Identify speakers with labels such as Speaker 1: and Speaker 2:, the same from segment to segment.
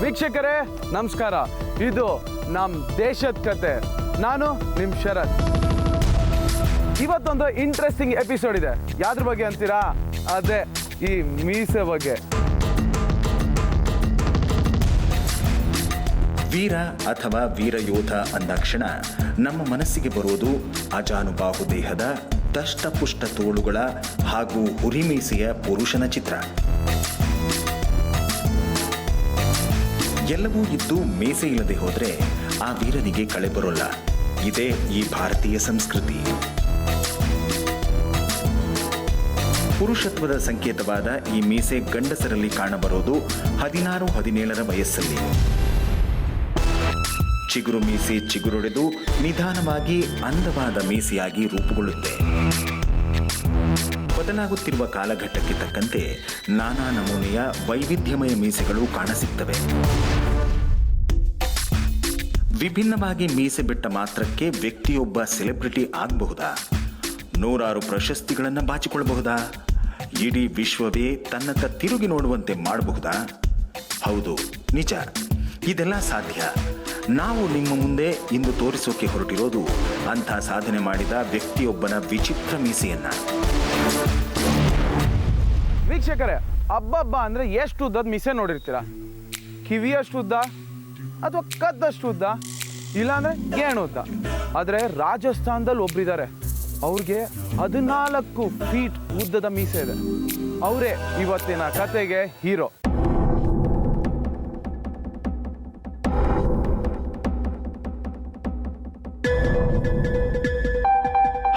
Speaker 1: ವೀಕ್ಷಕರೇ ನಮಸ್ಕಾರ. ಇದು ನಮ್ಮ ದೇಶದ ಕತೆ. ನಾನು ನಿಮ್ಮ ಶರತ್. ಇವತ್ತೊಂದು ಇಂಟ್ರೆಸ್ಟಿಂಗ್ ಎಪಿಸೋಡ್ ಇದೆ. ಯಾವ್ದ್ರ ಬಗ್ಗೆ ಅಂತೀರಾ? ಅದೇ ಈ ಮೀಸೆ ಬಗ್ಗೆ.
Speaker 2: ವೀರ ಅಥವಾ ವೀರಯೋಧ ಅಂದಾಕ್ಷಣ ನಮ್ಮ ಮನಸ್ಸಿಗೆ ಬರುವುದು ಅಜಾನುಬಾಹು ದೇಹದ ದಷ್ಟಪುಷ್ಟ ತೋಳುಗಳ ಹಾಗೂ ಹುರಿಮೀಸೆಯ ಪುರುಷನ ಚಿತ್ರ. ಎಲ್ಲವೂ ಇದ್ದು ಮೀಸೆ ಇಲ್ಲದೆ ಹೋದರೆ ಆ ವೀರನಿಗೆ ಕಳೆ ಬರೋಲ್ಲ. ಇದೇ ಈ ಭಾರತೀಯ ಸಂಸ್ಕೃತಿ. ಪುರುಷತ್ವದ ಸಂಕೇತವಾದ ಈ ಮೀಸೆ ಗಂಡಸರಲ್ಲಿ ಕಾಣಬರೋದು 16-17 ವಯಸ್ಸಲ್ಲಿ. ಚಿಗುರು ಮೀಸೆ ಚಿಗುರೊಡೆದು ನಿಧಾನವಾಗಿ ಅಂದವಾದ ಮೀಸೆಯಾಗಿ ರೂಪುಗೊಳ್ಳುತ್ತೆ. ಬದಲಾಗುತ್ತಿರುವ ಕಾಲಘಟ್ಟಕ್ಕೆ ತಕ್ಕಂತೆ ನಾನಾ ನಮೂನೆಯ ವೈವಿಧ್ಯಮಯ ಮೀಸೆಗಳು ಕಾಣಸಿಗ್ತವೆ. ವಿಭಿನ್ನವಾಗಿ ಮೀಸೆ ಬಿಟ್ಟ ಮಾತ್ರಕ್ಕೆ ವ್ಯಕ್ತಿಯೊಬ್ಬ ಸೆಲೆಬ್ರಿಟಿ ಆಗಬಹುದಾ? ನೂರಾರು ಪ್ರಶಸ್ತಿಗಳನ್ನು ಬಾಚಿಕೊಳ್ಳಬಹುದಾ? ಇಡೀ ವಿಶ್ವವೇ ತನ್ನತ್ತ ತಿರುಗಿ ನೋಡುವಂತೆ ಮಾಡಬಹುದಾ? ಹೌದು, ನಿಜ, ಇದೆಲ್ಲ ಸಾಧ್ಯ. ನಾವು ನಿಮ್ಮ ಮುಂದೆ ಇಂದು ತೋರಿಸೋಕೆ ಹೊರಟಿರೋದು ಅಂಥ ಸಾಧನೆ ಮಾಡಿದ ವ್ಯಕ್ತಿಯೊಬ್ಬನ ವಿಚಿತ್ರ ಮೀಸೆಯನ್ನ.
Speaker 1: ವೀಕ್ಷಕರೇ, ಹಬ್ಬ ಅಂದ್ರೆ ಎಷ್ಟು ಉದ್ದದ ಮೀಸೆ ನೋಡಿರ್ತೀರಾ? ಕಿವಿಯಷ್ಟು ಉದ್ದ ಅಥವಾ ಕದ್ದಷ್ಟು ಉದ್ದ, ಇಲ್ಲಾಂದ್ರೆ ಗೇಣು ಉದ್ದ. ಆದರೆ ರಾಜಸ್ಥಾನದಲ್ಲಿ ಒಬ್ರಿದ್ದಾರೆ, ಅವ್ರಿಗೆ 14 ಫೀಟ್ ಉದ್ದದ ಮೀಸೆ ಇದೆ. ಅವರೇ ಇವತ್ತಿನ ಕತೆಗೆ ಹೀರೋ.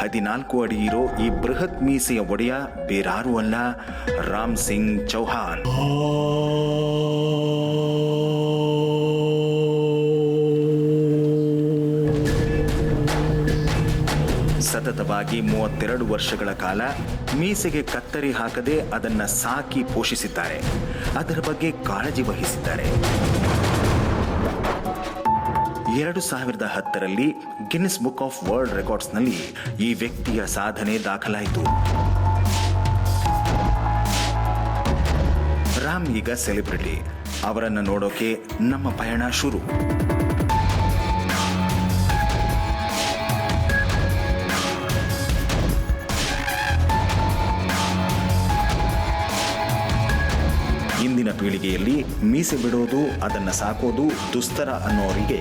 Speaker 2: 14 ಅಡಿ ಇರೋ ಈ ಬೃಹತ್ ಮೀಸೆಯ ಒಡೆಯ ಬೇರಾರೂ ಅಲ್ಲ, ರಾಮ್ ಸಿಂಗ್ ಚೌಹಾನ್. ಸತತವಾಗಿ 32 ವರ್ಷಗಳ ಕಾಲ ಮೀಸೆಗೆ ಕತ್ತರಿ ಹಾಕದೆ ಅದನ್ನ ಸಾಕಿ ಪೋಷಿಸಿದ್ದಾರೆ. ಅದರ ಬಗ್ಗೆ ಕಾಳಜಿ ವಹಿಸಿದ್ದಾರೆ. 2010ರಲ್ಲಿ ಗಿನ್ನಿಸ್ ಬುಕ್ ಆಫ್ ವರ್ಲ್ಡ್ ರೆಕಾರ್ಡ್ಸ್ನಲ್ಲಿ ಈ ವ್ಯಕ್ತಿಯ ಸಾಧನೆ ದಾಖಲಾಯಿತು. ರಾಮ್ ಈಗ ಸೆಲೆಬ್ರಿಟಿ. ಅವರನ್ನು ನೋಡೋಕೆ ನಮ್ಮ ಪಯಣ ಶುರು. ಇಂದಿನ ಪೀಳಿಗೆಯಲ್ಲಿ ಮೀಸೆ ಬಿಡೋದು, ಅದನ್ನು ಸಾಕೋದು ದುಸ್ತರ ಅನ್ನೋರಿಗೆ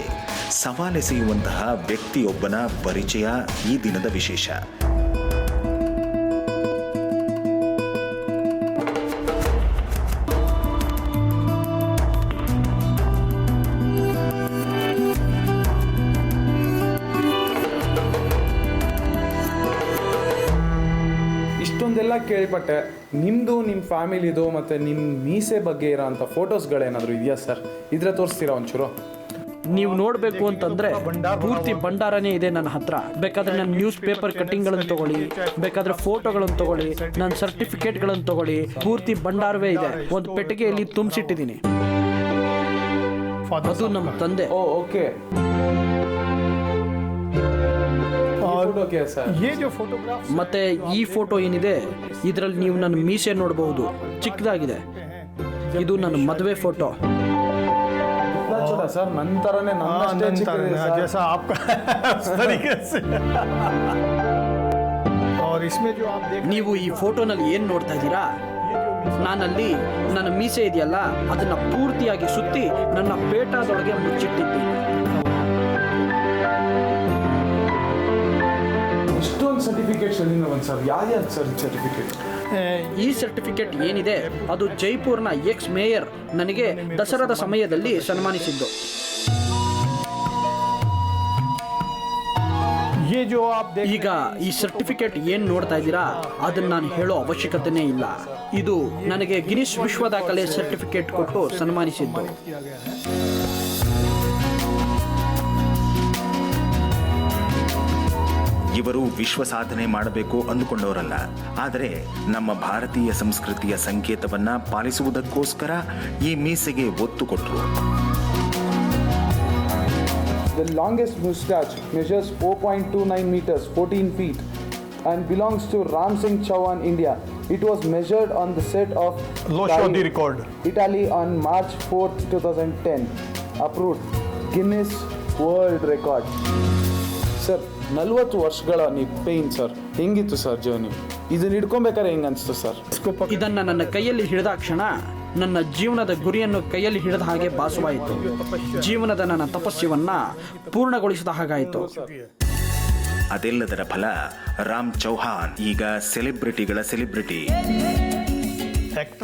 Speaker 2: ಸವಾಲೆಸೆಯುವಂತಹ ವ್ಯಕ್ತಿಯೊಬ್ಬನ ಪರಿಚಯ ಈ ದಿನದ ವಿಶೇಷ.
Speaker 1: ಇಷ್ಟೊಂದೆಲ್ಲ ಕೇಳಿಪಟ್ಟೆ. ನಿಮ್ಮದು, ನಿಮ್ಮ ಫ್ಯಾಮಿಲಿದು ಮತ್ತು ನಿಮ್ಮ ಮೀಸೆ ಬಗ್ಗೆ ಇರೋಂಥ ಫೋಟೋಸ್ಗಳೇನಾದರೂ ಇದೆಯಾ ಸರ್? ಇದ್ರೆ ತೋರಿಸ್ತೀರಾ ಒಂಚೂರು?
Speaker 3: ನೀವು ನೋಡಬೇಕು ಅಂತಂದ್ರೆ ಪೂರ್ತಿ ಭಂಡಾರನೇ ಇದೆ ನನ್ನ ಹತ್ರ. ಬೇಕಾದ್ರೆ ನನ್ನ ನ್ಯೂಸ್ ಪೇಪರ್ ಕಟ್ಟಿಂಗ್ಗಳನ್ನು ತಗೊಳ್ಳಿ, ಬೇಕಾದ್ರೆ ಫೋಟೋಗಳನ್ನು ತಗೊಳ್ಳಿ, ನನ್ನ ಸರ್ಟಿಫಿಕೇಟ್ಗಳನ್ನು ತಗೊಳ್ಳಿ, ಪೂರ್ತಿ ಭಂಡಾರವೇ ಇದೆ. ಒಂದು ಪೆಟ್ಟಿಗೆಯಲ್ಲಿ ತುಂಬಿಸಿಟ್ಟಿದ್ದೀನಿ. ಅದು ನಮ್ಮ ತಂದೆ.
Speaker 1: ಓಕೆ.
Speaker 3: ಮತ್ತೆ ಈ ಫೋಟೋ ಏನಿದೆ, ಇದರಲ್ಲಿ ನೀವು ನನ್ನ ಮೀಸೆ ನೋಡಬಹುದು, ಚಿಕ್ಕದಾಗಿದೆ. ಇದು ನನ್ನ ಮದುವೆ ಫೋಟೋ.
Speaker 1: ಸರ್ ನಂತರನೇ
Speaker 3: ನೀವು ಈ ಫೋಟೋನಲ್ಲಿ ಏನ್ ನೋಡ್ತಾ ಇದ್ದೀರಾ? ನಾನಲ್ಲಿ ನನ್ನ ಮೀಸೆ ಇದೆಯಲ್ಲ, ಅದನ್ನ ಪೂರ್ತಿಯಾಗಿ ಸುತ್ತಿ ನನ್ನ ಪೇಟದೊಳಗೆ ಮುಚ್ಚಿಟ್ಟಿದ್ದೀನಿ.
Speaker 1: ಇಷ್ಟೊಂದು ಸರ್ಟಿಫಿಕೇಟ್ಸ್ ಸರ್, ಯಾವ್ದು ಸರ್ ಸರ್ಟಿಫಿಕೇಟ್?
Speaker 3: ಈ ಸರ್ಟಿಫಿಕೇಟ್ ಏನಿದೆ ಅದು ಜೈಪುರ್ನ ಎಕ್ಸ್ ಮೇಯರ್ ನನಗೆ ದಸರಾದ ಸಮಯದಲ್ಲಿ ಸನ್ಮಾನಿಸಿದ್ದು. ಈಗ ಈ ಸರ್ಟಿಫಿಕೇಟ್ ಏನ್ ನೋಡ್ತಾ ಇದ್ದೀರಾ, ಅದನ್ನ ನಾನು ಹೇಳೋ ಅವಶ್ಯಕತೆನೇ ಇಲ್ಲ. ಇದು ನನಗೆ ಗಿನ್ನಿಸ್ ವಿಶ್ವ ದಾಖಲೆ ಸರ್ಟಿಫಿಕೇಟ್ ಕೊಟ್ಟು ಸನ್ಮಾನಿಸಿದ್ದು.
Speaker 2: ಇವರು ವಿಶ್ವ ಸಾಧನೆ ಮಾಡಬೇಕು ಅಂದುಕೊಂಡವರಲ್ಲ, ಆದರೆ ನಮ್ಮ ಭಾರತೀಯ ಸಂಸ್ಕೃತಿಯ ಸಂಕೇತವನ್ನ ಪಾಲಿಸುವುದಕ್ಕೋಸ್ಕರ ಈ ಮೀಸೆಗೆ ಒತ್ತು ಕೊಟ್ಟರು.
Speaker 1: The longest mustache measures 4.29 meters, 14 feet, and belongs to Ram Singh Chauhan, India. It was measured on the set of
Speaker 4: Lo show the record.
Speaker 1: Italy on March 4th, 2010. Approved. Guinness World Record. Sir 40 ವರ್ಷಗಳ pain sir. ಹೆಂಗಿತ್ತು sir journey? ಇದನ್ನ ಹಿಡ್ಕೊಬೇಕಾದ್ರೆ ಹೆಂಗ ಅನಿಸ್ತು sir?
Speaker 3: ಇದನ್ನ ನನ್ನ ಕೈಯಲ್ಲಿ ಹಿಡಿದ ಕ್ಷಣ ನನ್ನ ಜೀವನದ ಗುರಿಯನ್ನು ಕೈಯಲ್ಲಿ ಹಿಡಿದ ಹಾಗೆ ಭಾಸವಾಯಿತು. ಜೀವನದ ನನ್ನ ತಪಸ್ಯವನ್ನ ಪೂರ್ಣಗೊಳಿಸಿದ ಹಾಗಾಯಿತು.
Speaker 2: ಅದೆಲ್ಲದರ ಫಲ ರಾಮ್ ಚೌಹಾನ್ ಈಗ ಸೆಲೆಬ್ರಿಟಿಗಳ ಸೆಲೆಬ್ರಿಟಿ.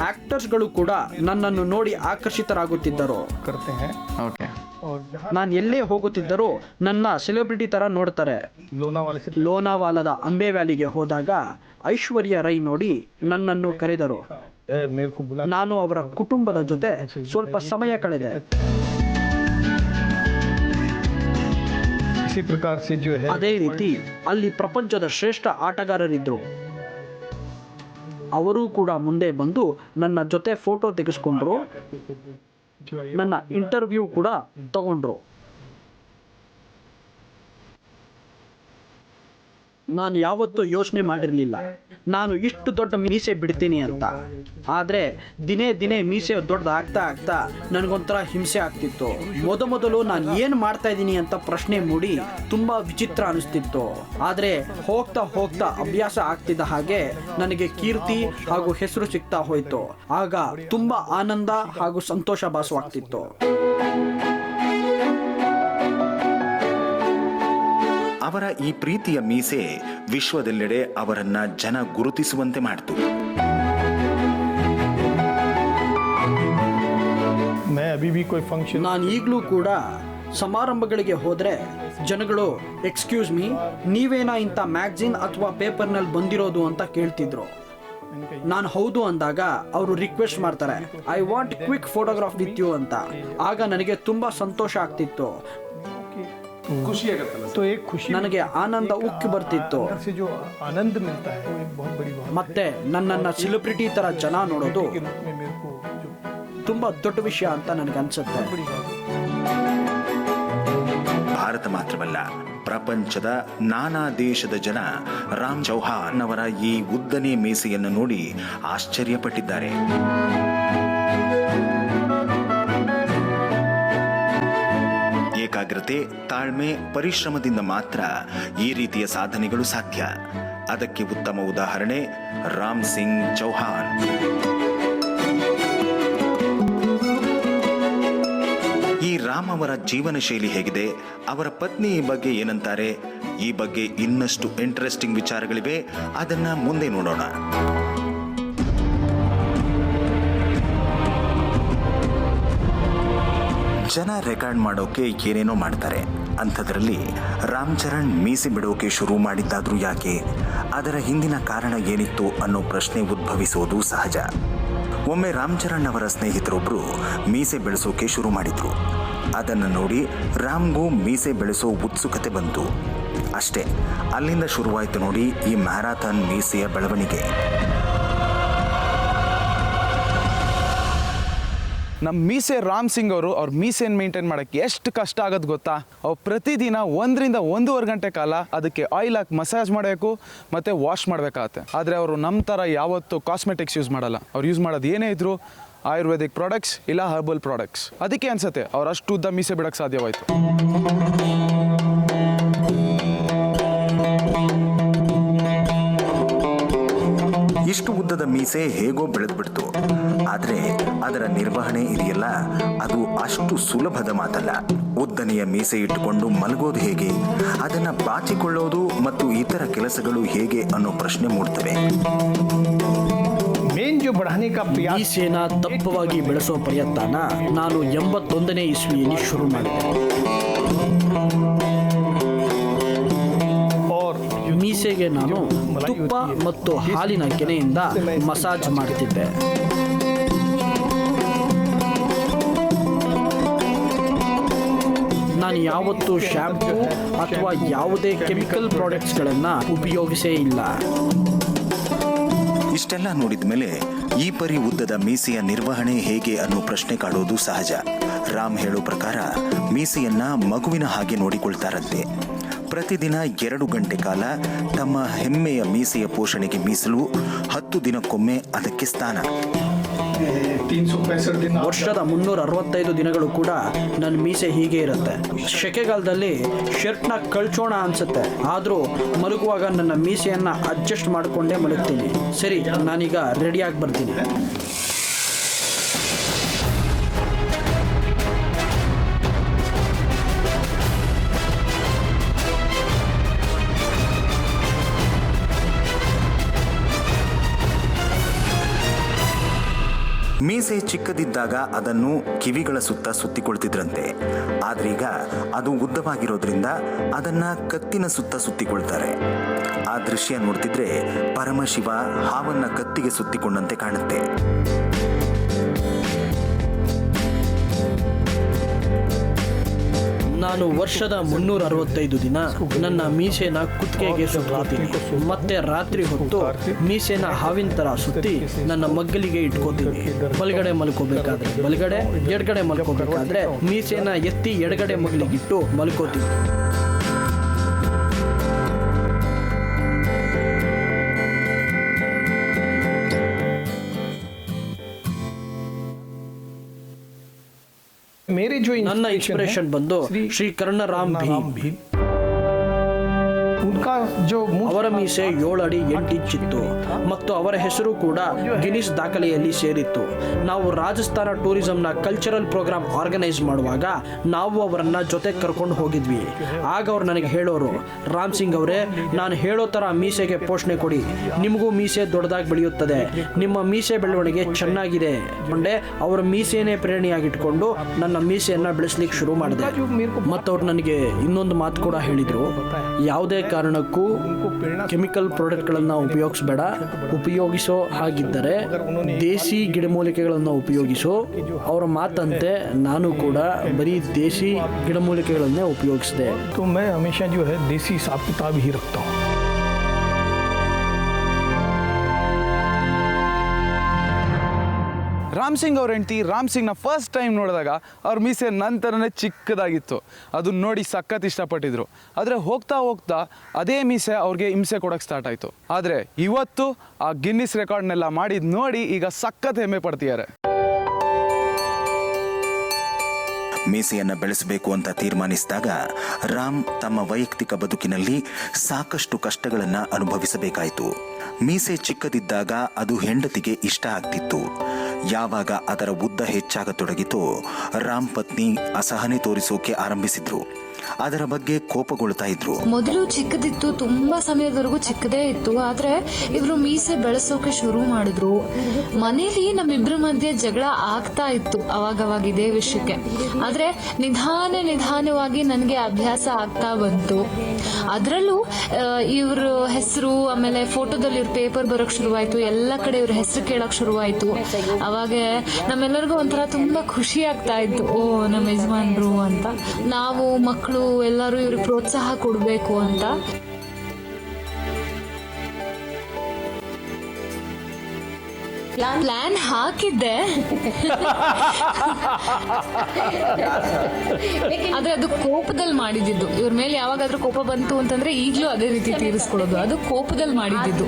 Speaker 3: ಆಕ್ಟರ್ಸ್ಗಳು ಕೂಡ ನನ್ನನ್ನು ನೋಡಿ ಆಕರ್ಷಿತರಾಗುತ್ತಿದ್ದರು.
Speaker 4: करते हैं
Speaker 1: ಓಕೆ.
Speaker 4: और
Speaker 3: ನಾನು ಎಲ್ಲೇ ಹೋಗುತ್ತಿದ್ದರೂ ನನ್ನ ಸೆಲೆಬ್ರಿಟಿ ತರ ನೋಡ್ತಾರೆ.
Speaker 4: लोनावाला से
Speaker 3: ಲೋನಾವಾಲದ ಅಂಬೆ ವ್ಯಾಲಿಗೆ ಹೋದಾಗ ಐಶ್ವರ್ಯ ರೈ ನೋಡಿ ನನ್ನನ್ನು ಕರೆದರು.
Speaker 4: मेरे को बुला
Speaker 3: ನಾನು ಅವರ ಕುಟುಂಬದ ಜೊತೆ ಸ್ವಲ್ಪ ಸಮಯ ಕಳೆದೆ.
Speaker 4: इसी प्रकार से जो है
Speaker 3: ಅದೇ ರೀತಿ ಅಲ್ಲಿ ಪ್ರಪಂಚದ ಶ್ರೇಷ್ಠ ಆಟಗಾರರಿದ್ರು. ಅವರು ಕೂಡ ಮುಂದೆ ಬಂದು ನನ್ನ ಜೊತೆ ಫೋಟೋ ತೆಗೆಸ್ಕೊಂಡ್ರು, ನನ್ನ ಇಂಟರ್ವ್ಯೂ ಕೂಡ ತಗೊಂಡ್ರು. ನಾನು ಯಾವತ್ತೂ ಯೋಚನೆ ಮಾಡಿರಲಿಲ್ಲ ನಾನು ಇಷ್ಟು ದೊಡ್ಡ ಮೀಸೆ ಬಿಡ್ತೀನಿ ಅಂತ. ಆದರೆ ದಿನೇ ದಿನೇ ಮೀಸೆ ದೊಡ್ಡದಾಗ್ತಾ ಆಗ್ತಾ ನನಗೊಂಥರ ಹಿಂಸೆ ಆಗ್ತಿತ್ತು. ಮೊದಲು ನಾನು ಏನು ಮಾಡ್ತಾ ಇದ್ದೀನಿ ಅಂತ ಪ್ರಶ್ನೆ ಮೂಡಿ ತುಂಬ ವಿಚಿತ್ರ ಅನಿಸ್ತಿತ್ತು. ಆದರೆ ಹೋಗ್ತಾ ಹೋಗ್ತಾ ಅಭ್ಯಾಸ ಆಗ್ತಿದ್ದ ಹಾಗೆ ನನಗೆ ಕೀರ್ತಿ ಹಾಗೂ ಹೆಸರು ಸಿಗ್ತಾ ಹೋಯ್ತು. ಆಗ ತುಂಬ ಆನಂದ ಹಾಗೂ ಸಂತೋಷ ಭಾಸವಾಗ್ತಿತ್ತು.
Speaker 2: ಅವರ ಈ ಪ್ರೀತಿಯ ಮೀಸೆ ವಿಶ್ವದೆಲ್ಲೆಡೆ ಅವರನ್ನ ಜನ ಗುರುತಿಸುವಂತೆ ಮಾಡಿತು.
Speaker 4: मैं अभी भी कोई फंक्शन
Speaker 3: ನಾನು ಈಗಲೂ ಕೂಡ ಸಮಾರಂಭಗಳಿಗೆ ಹೋದರೆ ಜನಗಳು ಎಕ್ಸ್ಕ್ಯೂಸ್ ಮೀ, ನೀವೇನಾ ಇಂಥ ಮ್ಯಾಗ್ಝಿನ್ ಅಥವಾ ಪೇಪರ್ನಲ್ಲಿ ಬಂದಿರೋದು ಅಂತ ಕೇಳ್ತಿದ್ರು. ನಾನು ಹೌದು ಅಂದಾಗ ಅವರು ರಿಕ್ವೆಸ್ಟ್ ಮಾಡ್ತಾರೆ, I want quick photograph with you ಅಂತ. ಆಗ ನನಗೆ ತುಂಬ ಸಂತೋಷ ಆಗ್ತಿತ್ತು.
Speaker 1: ಖುಷಿ ಆಗುತ್ತಲ್ಲ.
Speaker 4: तो एक खुशी
Speaker 3: ನನಗೆ ಆನಂದ ಉಕ್ಕಿ ಬರ್ತಿತ್ತು.
Speaker 4: अंदर से जो आनंद मिलता है वो एक बहुत बड़ी बात
Speaker 3: ಮತ್ತೆ ನನ್ನನ್ನು ಸೆಲೆಬ್ರಿಟಿ ತರ ಜನ ನೋಡೋದು
Speaker 4: के रूप में मेरे को जो
Speaker 3: ತುಂಬಾ ದೊಡ್ಡ ವಿಷಯ ಅಂತ ನನಗೆ ಅನ್ಸುತ್ತೆ.
Speaker 4: बड़ी बात
Speaker 2: ಭಾರತ ಮಾತ್ರವಲ್ಲ, ಪ್ರಪಂಚದ ನಾನಾ ದೇಶದ ಜನ ರಾಮ್ ಚೌಹಾನ್ ಅವರ ಈ ಉದ್ದನೆ ಮೀಸೆಯನ್ನು ನೋಡಿ ಆಶ್ಚರ್ಯಪಟ್ಟಿದ್ದಾರೆ. ಏಕಾಗ್ರತೆ, ತಾಳ್ಮೆ, ಪರಿಶ್ರಮದಿಂದ ಮಾತ್ರ ಈ ರೀತಿಯ ಸಾಧನೆಗಳು ಸಾಧ್ಯ. ಅದಕ್ಕೆ ಉತ್ತಮ ಉದಾಹರಣೆ ರಾಮ್ ಸಿಂಗ್ ಚೌಹಾನ್. ಈ ರಾಮ್ ಅವರ ಜೀವನ ಶೈಲಿ ಹೇಗಿದೆ, ಅವರ ಪತ್ನಿ ಈ ಬಗ್ಗೆ ಏನಂತಾರೆ, ಈ ಬಗ್ಗೆ ಇನ್ನಷ್ಟು ಇಂಟ್ರೆಸ್ಟಿಂಗ್ ವಿಚಾರಗಳಿವೆ. ಅದನ್ನ ಮುಂದೆ ನೋಡೋಣ. ಜನ ರೆಕಾರ್ಡ್ ಮಾಡೋಕೆ ಏನೇನೋ ಮಾಡ್ತಾರೆ. ಅಂಥದ್ರಲ್ಲಿ ರಾಮ್ ಚರಣ್ ಮೀಸೆ ಬಿಡೋಕೆ ಶುರು ಮಾಡಿದ್ದಾದ್ರೂ ಯಾಕೆ, ಅದರ ಹಿಂದಿನ ಕಾರಣ ಏನಿತ್ತು ಅನ್ನೋ ಪ್ರಶ್ನೆ ಉದ್ಭವಿಸೋದು ಸಹಜ. ಒಮ್ಮೆ ರಾಮ್ ಚರಣ್ ಅವರ ಸ್ನೇಹಿತರೊಬ್ಬರು ಮೀಸೆ ಬೆಳೆಸೋಕೆ ಶುರು ಮಾಡಿದ್ರು. ಅದನ್ನು ನೋಡಿ ರಾಮ್ಗೂ ಮೀಸೆ ಬೆಳೆಸೋ ಉತ್ಸುಕತೆ ಬಂತು. ಅಷ್ಟೇ, ಅಲ್ಲಿಂದ ಶುರುವಾಯಿತು ನೋಡಿ ಈ ಮ್ಯಾರಥಾನ್ ಮೀಸೆಯ ಬೆಳವಣಿಗೆ.
Speaker 1: ನಮ್ಮ ಮೀಸೆ ರಾಮ್ ಸಿಂಗ್ ಅವರು ಅವ್ರ ಮೀಸೆನ ಮೇಂಟೈನ್ ಮಾಡೋಕ್ಕೆ ಎಷ್ಟು ಕಷ್ಟ ಆಗೋದು ಗೊತ್ತಾ? ಅವ್ರು ಪ್ರತಿದಿನ 1 ರಿಂದ 1.5 ಗಂಟೆ ಕಾಲ ಅದಕ್ಕೆ ಆಯಿಲ್ ಹಾಕಿ ಮಸಾಜ್ ಮಾಡಬೇಕು ಮತ್ತು ವಾಶ್ ಮಾಡಬೇಕಾಗತ್ತೆ. ಆದರೆ ಅವರು ನಮ್ಮ ಥರ ಯಾವತ್ತೂ ಕಾಸ್ಮೆಟಿಕ್ಸ್ ಯೂಸ್ ಮಾಡಲ್ಲ. ಅವ್ರು ಯೂಸ್ ಮಾಡೋದು ಏನೇ ಇದ್ದರೂ ಆಯುರ್ವೇದಿಕ್ ಪ್ರಾಡಕ್ಟ್ಸ್ ಇಲ್ಲ ಹರ್ಬಲ್ ಪ್ರಾಡಕ್ಟ್ಸ್. ಅದಕ್ಕೆ ಅನ್ಸುತ್ತೆ ಅವ್ರು ಅಷ್ಟು ಉದ್ದ ಮೀಸೆ ಬಿಡೋಕ್ಕೆ ಸಾಧ್ಯವಾಯಿತು.
Speaker 2: ಇಷ್ಟು ಉದ್ದದ ಮೀಸೆ ಹೇಗೋ ಬೆಳೆದ್ಬಿಡ್ತು. ಆದರೆ ಅದರ ನಿರ್ವಹಣೆ ಇದೆಯಲ್ಲ, ಅದು ಅಷ್ಟು ಸುಲಭದ ಮಾತಲ್ಲ. ಉದ್ದನೆಯ ಮೀಸೆ ಇಟ್ಟುಕೊಂಡು ಮಲಗೋದು ಹೇಗೆ, ಅದನ್ನು ಬಾಚಿಕೊಳ್ಳೋದು ಮತ್ತು ಇತರ ಕೆಲಸಗಳು ಹೇಗೆ ಅನ್ನೋ ಪ್ರಶ್ನೆ ಮೂಡ್ತವೆ.
Speaker 4: मेन जो बढ़ाने का प्रयास
Speaker 3: ಮೀಸೆನ ದಪ್ಪವಾಗಿ ಬೆಳೆಸೋ ಪ್ರಯತ್ನ ನಾನು 81ನೇ ಇಸ್ವಿಯಲ್ಲಿ ಶುರು ಮಾಡಿದೆ.
Speaker 4: और
Speaker 3: ಮೀಸೆಗೆ ನಾನು ತುಪ್ಪ ಮತ್ತು ಹಾಲಿನ ಕೆನೆಯಿಂದ ಮಸಾಜ್ ಮಾಡುತ್ತಿದ್ದೆ. ನಾನು ಯಾವತ್ತೂ ಶಾಂಪೂ ಅಥವಾ ಯಾವುದೇ ಕೆಮಿಕಲ್ ಪ್ರಾಡಕ್ಟ್ಸ್ಗಳನ್ನು ಉಪಯೋಗಿಸೇ ಇಲ್ಲ.
Speaker 2: ಇಷ್ಟೆಲ್ಲ ನೋಡಿದ ಮೇಲೆ ಈ ಪರಿ ಉದ್ದದ ಮೀಸೆಯ ನಿರ್ವಹಣೆ ಹೇಗೆ ಅನ್ನೋ ಪ್ರಶ್ನೆ ಕಾಡೋದು ಸಹಜ. ರಾಮ್ ಹೇಳೋ ಪ್ರಕಾರ ಮೀಸೆಯನ್ನ ಮಗುವಿನ ಹಾಗೆ ನೋಡಿಕೊಳ್ತಾರಂತೆ. ಪ್ರತಿದಿನ 2 ಗಂಟೆ ಕಾಲ ತಮ್ಮ ಹೆಮ್ಮೆಯ ಮೀಸೆಯ ಪೋಷಣೆಗೆ ಮೀಸಲು, 10 ದಿನಕ್ಕೊಮ್ಮೆ ಅದಕ್ಕೆ ಸ್ನಾನ.
Speaker 4: 365 दिन
Speaker 3: ವರ್ಷದ 365 ದಿನಗಳು ಕೂಡ ನನ್ನ ಮೀಸೆ ಹೀಗೆ ಇರುತ್ತೆ. ಸೆಕೆಗಾಲದಲ್ಲಿ ಶರ್ಟ್ನ ಕಳ್ಚೋಣ ಅನ್ಸುತ್ತೆ, ಆದರೂ ಮಲಗುವಾಗ ನನ್ನ ಮೀಸೆಯನ್ನು ಅಡ್ಜಸ್ಟ್ ಮಾಡಿಕೊಂಡೇ ಮಲಗ್ತೀನಿ. ಸರಿ, ನಾನೀಗ ರೆಡಿಯಾಗಿ ಬರ್ತೀನಿ.
Speaker 2: ಮೀಸೆ ಚಿಕ್ಕದಿದ್ದಾಗ ಅದನ್ನು ಕಿವಿಗಳ ಸುತ್ತ ಸುತ್ತಿಕೊಳ್ತಿದ್ರಂತೆ. ಆದ್ರೀಗ ಅದು ಉದ್ದವಾಗಿರೋದ್ರಿಂದ ಅದನ್ನ ಕತ್ತಿನ ಸುತ್ತ ಸುತ್ತಿಕೊಳ್ತಾರೆ. ಆ ದೃಶ್ಯ ನೋಡ್ತಿದ್ರೆ ಪರಮಶಿವ ಹಾವನ್ನ ಕತ್ತಿಗೆ ಸುತ್ತಿಕೊಂಡಂತೆ ಕಾಣುತ್ತೆ.
Speaker 3: ನಾನು ವರ್ಷದ 365 ದಿನ ನನ್ನ ಮೀಸೆನ ಕುತ್ತಿಗೆಗೆ ಸುತ್ಕೋತೀನಿ. ಮತ್ತೆ ರಾತ್ರಿ ಹೊತ್ತು ಮೀಸೆನ ಹಾವಿನ ತರ ಸುತ್ತಿ ನನ್ನ ಮಗ್ಗಲಿಗೆ ಇಟ್ಕೋತೀನಿ. ಬಲಗಡೆ ಮಲ್ಕೋಬೇಕಾದ್ರೆ ಬಲಗಡೆ, ಎಡಗಡೆ ಮಲ್ಕೋಬೇಕಾದ್ರೆ ಮೀಸೆನ ಎತ್ತಿ ಎಡಗಡೆ ಮಗ್ಲಿಗಿಟ್ಟು ಮಲ್ಕೋತೀನಿ.
Speaker 4: मेरे जो
Speaker 3: ನನ್ನ ಇನ್ಸ್ಪಿರೇಷನ್ ಬಂದು ಶ್ರೀ ಕರ್ಣರಾಮ್ ಭೀಮ್.
Speaker 4: उनका जो
Speaker 3: ಅವರ ಮೀಸೆ 7 ಅಡಿ 8 ಇಂಚ್ ಇತ್ತು ಮತ್ತು ಅವರ ಹೆಸರು ಕೂಡ ಗಿನ್ನಿಸ್ ದಾಖಲೆಯಲ್ಲಿ ಸೇರಿತ್ತು. ನಾವು ರಾಜಸ್ಥಾನ ಟೂರಿಸಂನ ಕಲ್ಚರಲ್ ಪ್ರೋಗ್ರಾಮ್ ಆರ್ಗನೈಸ್ ಮಾಡುವಾಗ ನಾವು ಅವರನ್ನ ಜೊತೆ ಕರ್ಕೊಂಡು ಹೋಗಿದ್ವಿ. ಆಗ ಅವ್ರು ನನಗೆ ಹೇಳೋರು, ರಾಮ್ ಸಿಂಗ್ ಅವರೇ, ನಾನು ಹೇಳೋ ಥರ ಮೀಸೆಗೆ ಪೋಷಣೆ ಕೊಡಿ, ನಿಮಗೂ ಮೀಸೆ ದೊಡ್ಡದಾಗಿ ಬೆಳೆಯುತ್ತದೆ, ನಿಮ್ಮ ಮೀಸೆ ಬೆಳವಣಿಗೆ ಚೆನ್ನಾಗಿದೆ. ಮಂಡೆ ಅವರ ಮೀಸೆನೇ ಪ್ರೇರಣೆಯಾಗಿಟ್ಕೊಂಡು ನನ್ನ ಮೀಸೆಯನ್ನು ಬೆಳೆಸ್ಲಿಕ್ಕೆ ಶುರು ಮಾಡಿದೆ. ಮತ್ತು ಅವ್ರು ನನಗೆ ಇನ್ನೊಂದು ಮಾತು ಕೂಡ ಹೇಳಿದರು, ಯಾವುದೇ ಕಾರಣಕ್ಕೂ ಕೆಮಿಕಲ್ ಪ್ರಾಡಕ್ಟ್ಗಳನ್ನು ಉಪಯೋಗಿಸಬೇಡ, ಉಪಯೋಗಿಸೋ ಹಾಗಿದ್ದರೆ ದೇಸಿ ಗಿಡಮೂಲಿಕೆಗಳನ್ನು ಉಪಯೋಗಿಸೋ. ಅವರ ಮಾತಂತೆ ನಾನು ಕೂಡ ಬರೀ ದೇಸಿ ಗಿಡಮೂಲಿಕೆಗಳನ್ನೇ ಉಪಯೋಗಿಸಿದೆ.
Speaker 4: तो मैं हमेशा जो है देसी हिसाब किताब ही रखता हूँ.
Speaker 1: ರಾಮ್ ಸಿಂಗ್ ಅವ್ರ ಹೆಂಡತಿ ರಾಮ್ ಸಿಂಗ್ನ ಫಸ್ಟ್ ಟೈಮ್ ನೋಡಿದಾಗ ಅವ್ರ ಮೀಸೆ ನಂತರನೇ ಚಿಕ್ಕದಾಗಿತ್ತು. ಅದನ್ನ ನೋಡಿ ಸಖತ್ ಇಷ್ಟಪಟ್ಟಿದ್ರು. ಆದರೆ ಹೋಗ್ತಾ ಹೋಗ್ತಾ ಅದೇ ಮೀಸೆ ಅವ್ರಿಗೆ ಹಿಂಸೆ ಕೊಡೋಕ್ಕೆ ಸ್ಟಾರ್ಟ್ ಆಯಿತು. ಆದರೆ ಇವತ್ತು ಆ ಗಿನ್ನಿಸ್ ರೆಕಾರ್ಡ್ನೆಲ್ಲ ಮಾಡಿದ್ದು ನೋಡಿ ಈಗ ಸಖತ್ ಹೆಮ್ಮೆ ಪಡ್ತಿದ್ದಾರೆ.
Speaker 2: ಮೀಸೆಯನ್ನು ಬೆಳೆಸಬೇಕು ಅಂತ ತೀರ್ಮಾನಿಸಿದಾಗ ರಾಮ್ ತಮ್ಮ ವೈಯಕ್ತಿಕ ಬದುಕಿನಲ್ಲಿ ಸಾಕಷ್ಟು ಕಷ್ಟಗಳನ್ನು ಅನುಭವಿಸಬೇಕಾಯಿತು. ಮೀಸೆ ಚಿಕ್ಕದಿದ್ದಾಗ ಅದು ಹೆಂಡತಿಗೆ ಇಷ್ಟ ಆಗ್ತಿತ್ತು. ಯಾವಾಗ ಅದರ ಉದ್ದ ಹೆಚ್ಚಾಗತೊಡಗಿತೋ ರಾಮ್ ಪತ್ನಿ ಅಸಹನೆ ತೋರಿಸೋಕೆ ಆರಂಭಿಸಿದ್ರು. ಅದರ ಬಗ್ಗೆ ಕೋಪಗೊಳ್ತಾ ಇದ್ರು.
Speaker 5: ಮೊದಲು ಚಿಕ್ಕದಿತ್ತು, ತುಂಬಾ ಸಮಯದವರೆಗೂ ಚಿಕ್ಕದೇ ಇತ್ತು. ಆದ್ರೆ ಇವರು ಮೀಸೆ ಬೆಳೆಸೋಕೆ ಶುರು ಮಾಡಿದ್ರು. ಮನೇಲಿ ನಮ್ಮಿಬ್ಬರ ಮಧ್ಯೆ ಜಗಳ ಆಗ್ತಾ ಇತ್ತು ಅವಾಗವಾಗ ಇದೇ ವಿಷಯಕ್ಕೆ. ಆದ್ರೆ ನಿಧಾನವಾಗಿ ನನಗೆ ಅಭ್ಯಾಸ ಆಗ್ತಾ ಬಂತು. ಅದರಲ್ಲೂ ಇವ್ರ ಹೆಸರು, ಆಮೇಲೆ ಫೋಟೋದಲ್ಲಿ ಇವ್ರ ಪೇಪರ್ ಬರೋಕ್ ಶುರುವಾಯ್ತು, ಎಲ್ಲ ಕಡೆ ಇವ್ರ ಹೆಸರು ಕೇಳಕ್ ಶುರುವಾಯ್ತು. ಅವಾಗ ನಮ್ಮೆಲ್ಲರಿಗೂ ಒಂಥರ ತುಂಬಾ ಖುಷಿ ಆಗ್ತಾ ಇತ್ತು, ಓ ನಮ್ಮ ಯಜಮಾನ್ರು ಅಂತ. ನಾವು ಮಕ್ಕಳು ಎಲ್ಲರೂ ಇವ್ರಿಗೆ ಪ್ರೋತ್ಸಾಹ ಕೊಡ್ಬೇಕು ಅಂತ. ಪ್ಲಾನ್ ಹಾಕಿದ್ದೆ, ಆದ್ರೆ ಅದು ಕೋಪದಲ್ಲಿ ಮಾಡಿದ್ದು. ಇವ್ರ ಮೇಲೆ ಯಾವಾಗಾದ್ರೂ ಕೋಪ ಬಂತು ಅಂತಂದ್ರೆ ಈಗ್ಲೂ ಅದೇ ರೀತಿ ತೀರಿಸ್ಕೊಳ್ಳೋದು. ಅದು ಕೋಪದಲ್ಲಿ ಮಾಡಿದ್ದು.